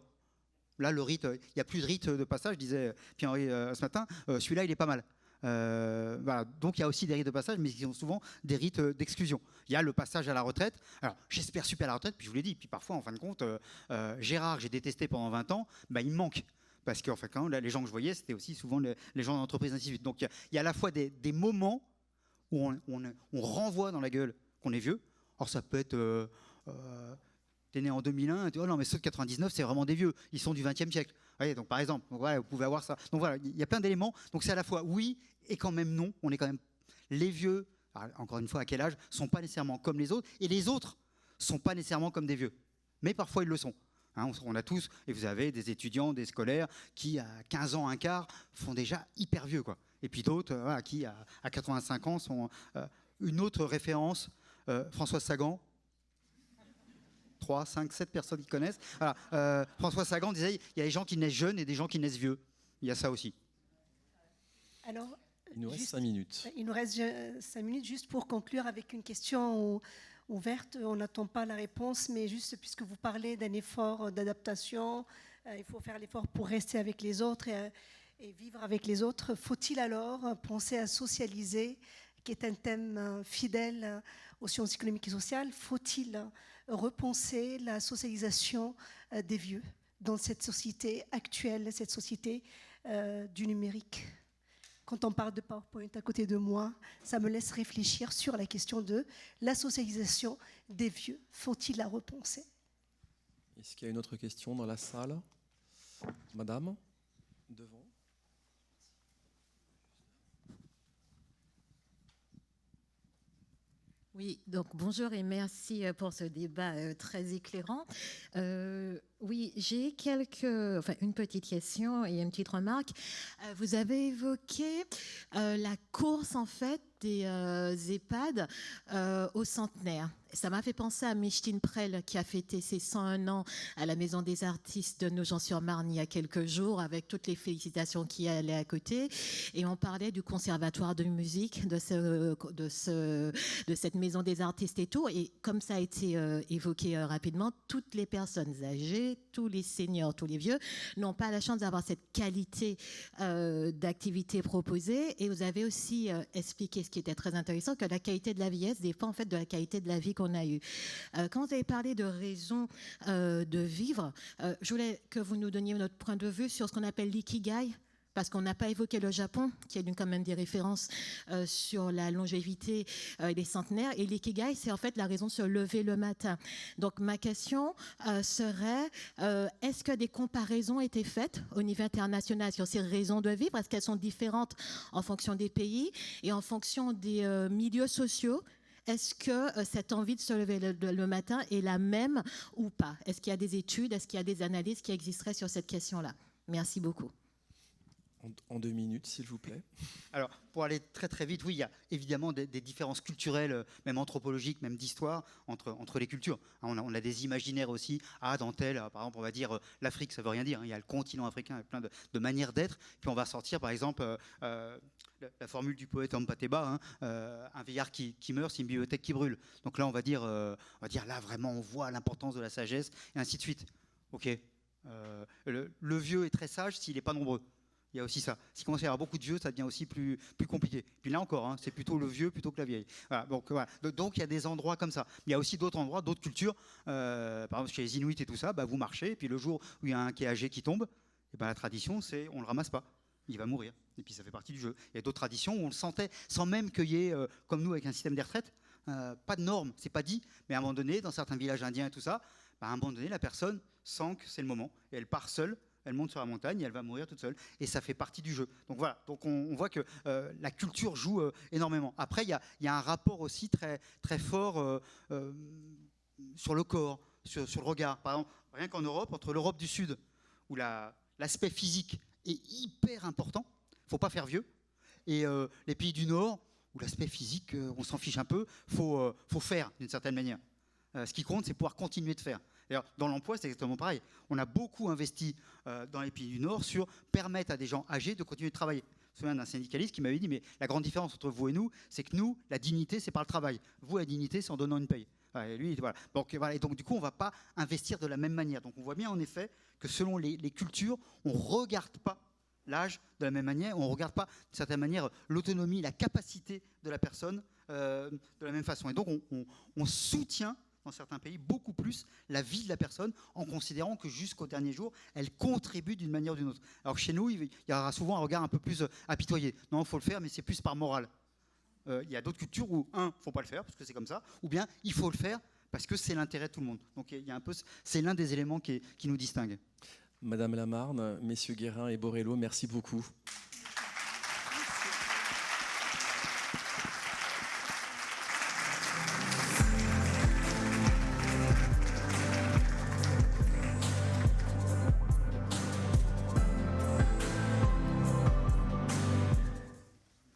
Là, le rite, il n'y a plus de rite de passage, disait Pierre-Henri ce matin. Celui-là, il est pas mal. Voilà. Donc il y a aussi des rites de passage, mais qui sont souvent des rites d'exclusion. Il y a le passage à la retraite. Alors j'espère super à la retraite, puis je vous l'ai dit. Puis parfois, en fin de compte, Gérard, que j'ai détesté pendant 20 ans, bah, il me manque. Parce qu'en fait, les gens que je voyais, c'était aussi souvent les gens d'entreprise, ainsi de suite. Donc il y a à la fois des moments où on renvoie dans la gueule qu'on est vieux. Or ça peut être... t'es né en 2001, et tu dis, oh non, mais ceux de 99, c'est vraiment des vieux. Ils sont du 20e siècle. Voyez, donc par exemple, donc voilà, vous pouvez avoir ça. Donc voilà, il y a plein d'éléments. Donc c'est à la fois oui et quand même non. On est quand même les vieux. Alors, encore une fois, à quel âge sont pas nécessairement comme les autres, et les autres sont pas nécessairement comme des vieux. Mais parfois ils le sont. Hein, on a tous, et vous avez des étudiants, des scolaires qui à 15 ans, un quart, font déjà hyper vieux, quoi. Et puis d'autres, voilà, qui à 85 ans sont une autre référence. Françoise Sagan. 3, 5, 7 personnes qui connaissent. Voilà. François Sagan disait il y a des gens qui naissent jeunes et des gens qui naissent vieux. Il y a ça aussi. Alors, Il nous reste 5 minutes. Il nous reste 5 minutes juste pour conclure avec une question ouverte. On n'attend pas la réponse, mais juste puisque vous parlez d'un effort d'adaptation, il faut faire l'effort pour rester avec les autres et vivre avec les autres. Faut-il alors penser à socialiser, qui est un thème fidèle aux sciences économiques et sociales? Faut-il repenser la socialisation des vieux dans cette société actuelle, cette société du numérique? Quand on parle de PowerPoint à côté de moi, ça me laisse réfléchir sur la question de la socialisation des vieux. Faut-il la repenser? Est-ce qu'il y a une autre question dans la salle? Madame, devant. Oui, donc bonjour et merci pour ce débat très éclairant. Oui, j'ai une petite question et une petite remarque. Vous avez évoqué la course en fait des EHPAD au centenaire. Ça m'a fait penser à Mechtin Prel qui a fêté ses 101 ans à la Maison des Artistes de Nogent-sur-Marne il y a quelques jours avec toutes les félicitations qui allaient à côté. Et on parlait du conservatoire de musique, de cette Maison des Artistes et tout. Et comme ça a été évoqué rapidement, toutes les personnes âgées, tous les seniors, tous les vieux n'ont pas la chance d'avoir cette qualité d'activité proposée. Et vous avez aussi expliqué ce qui était très intéressant, que la qualité de la vieillesse dépend en fait de la qualité de la vie qu'on a eue. Quand vous avez parlé de raison de vivre, je voulais que vous nous donniez notre point de vue sur ce qu'on appelle l'ikigai, parce qu'on n'a pas évoqué le Japon, qui est quand même des références sur la longévité et les centenaires. Et l'ikigai, c'est en fait la raison de se lever le matin. Donc ma question serait, est-ce que des comparaisons ont été faites au niveau international sur ces raisons de vivre? Est-ce qu'elles sont différentes en fonction des pays et en fonction des milieux sociaux? Est-ce que cette envie de se lever le matin est la même ou pas? Est-ce qu'il y a des études, est-ce qu'il y a des analyses qui existeraient sur cette question-là? Merci beaucoup. En 2 minutes, s'il vous plaît. Alors, pour aller très très vite, oui, il y a évidemment des différences culturelles, même anthropologiques, même d'histoire, entre les cultures. On a des imaginaires aussi. Dans tel, par exemple, on va dire l'Afrique, ça ne veut rien dire. Il y a le continent africain avec plein de manières d'être. Puis on va sortir, par exemple, la formule du poète Ampateba, un vieillard qui meurt, c'est une bibliothèque qui brûle. Donc là, on va dire là, vraiment, on voit l'importance de la sagesse, et ainsi de suite. OK. Le vieux est très sage s'il n'est pas nombreux. Il y a aussi ça. S'il commence à y avoir beaucoup de vieux, ça devient aussi plus compliqué. Puis là encore, c'est plutôt le vieux plutôt que la vieille. Voilà, donc il y a des endroits comme ça. Il y a aussi d'autres endroits, d'autres cultures. Par exemple, chez les Inuits et tout ça, vous marchez, et puis le jour où il y a un qui est âgé qui tombe, et la tradition, c'est on ne le ramasse pas. Il va mourir. Et puis ça fait partie du jeu. Il y a d'autres traditions où on le sentait, sans même qu'il y ait, comme nous avec un système des retraites, pas de normes, c'est pas dit. Mais à un moment donné, dans certains villages indiens et tout ça, à un moment donné, la personne sent que c'est le moment. Et elle part seule. Elle monte sur la montagne et elle va mourir toute seule. Et ça fait partie du jeu. Donc voilà, donc on voit que la culture joue énormément. Après, il y a un rapport aussi très, très fort sur le corps, sur le regard. Par exemple, rien qu'en Europe, entre l'Europe du Sud, où l'aspect physique est hyper important, il ne faut pas faire vieux, et les pays du Nord, où l'aspect physique, on s'en fiche un peu, il faut faire d'une certaine manière. Ce qui compte, c'est pouvoir continuer de faire. D'ailleurs, dans l'emploi, c'est exactement pareil. On a beaucoup investi dans les pays du Nord sur permettre à des gens âgés de continuer de travailler. Je me souviens d'un syndicaliste qui m'avait dit, mais la grande différence entre vous et nous, c'est que nous, la dignité, c'est par le travail. Vous, la dignité, c'est en donnant une paye. Ouais, lui, voilà. Donc, voilà. Et donc, du coup, on ne va pas investir de la même manière. Donc, on voit bien, en effet, que selon les cultures, on ne regarde pas l'âge de la même manière, on ne regarde pas, d'une certaine manière, l'autonomie, la capacité de la personne de la même façon. Et donc, on soutient, dans certains pays, beaucoup plus la vie de la personne en considérant que jusqu'au dernier jour, elle contribue d'une manière ou d'une autre. Alors que chez nous, il y aura souvent un regard un peu plus apitoyé. Non, il faut le faire, mais c'est plus par morale. Il y a d'autres cultures où, il ne faut pas le faire, parce que c'est comme ça, ou bien, il faut le faire, parce que c'est l'intérêt de tout le monde. Donc, il y a un peu, c'est l'un des éléments qui nous distingue. Madame Lamarne, messieurs Guérin et Borrello, merci beaucoup.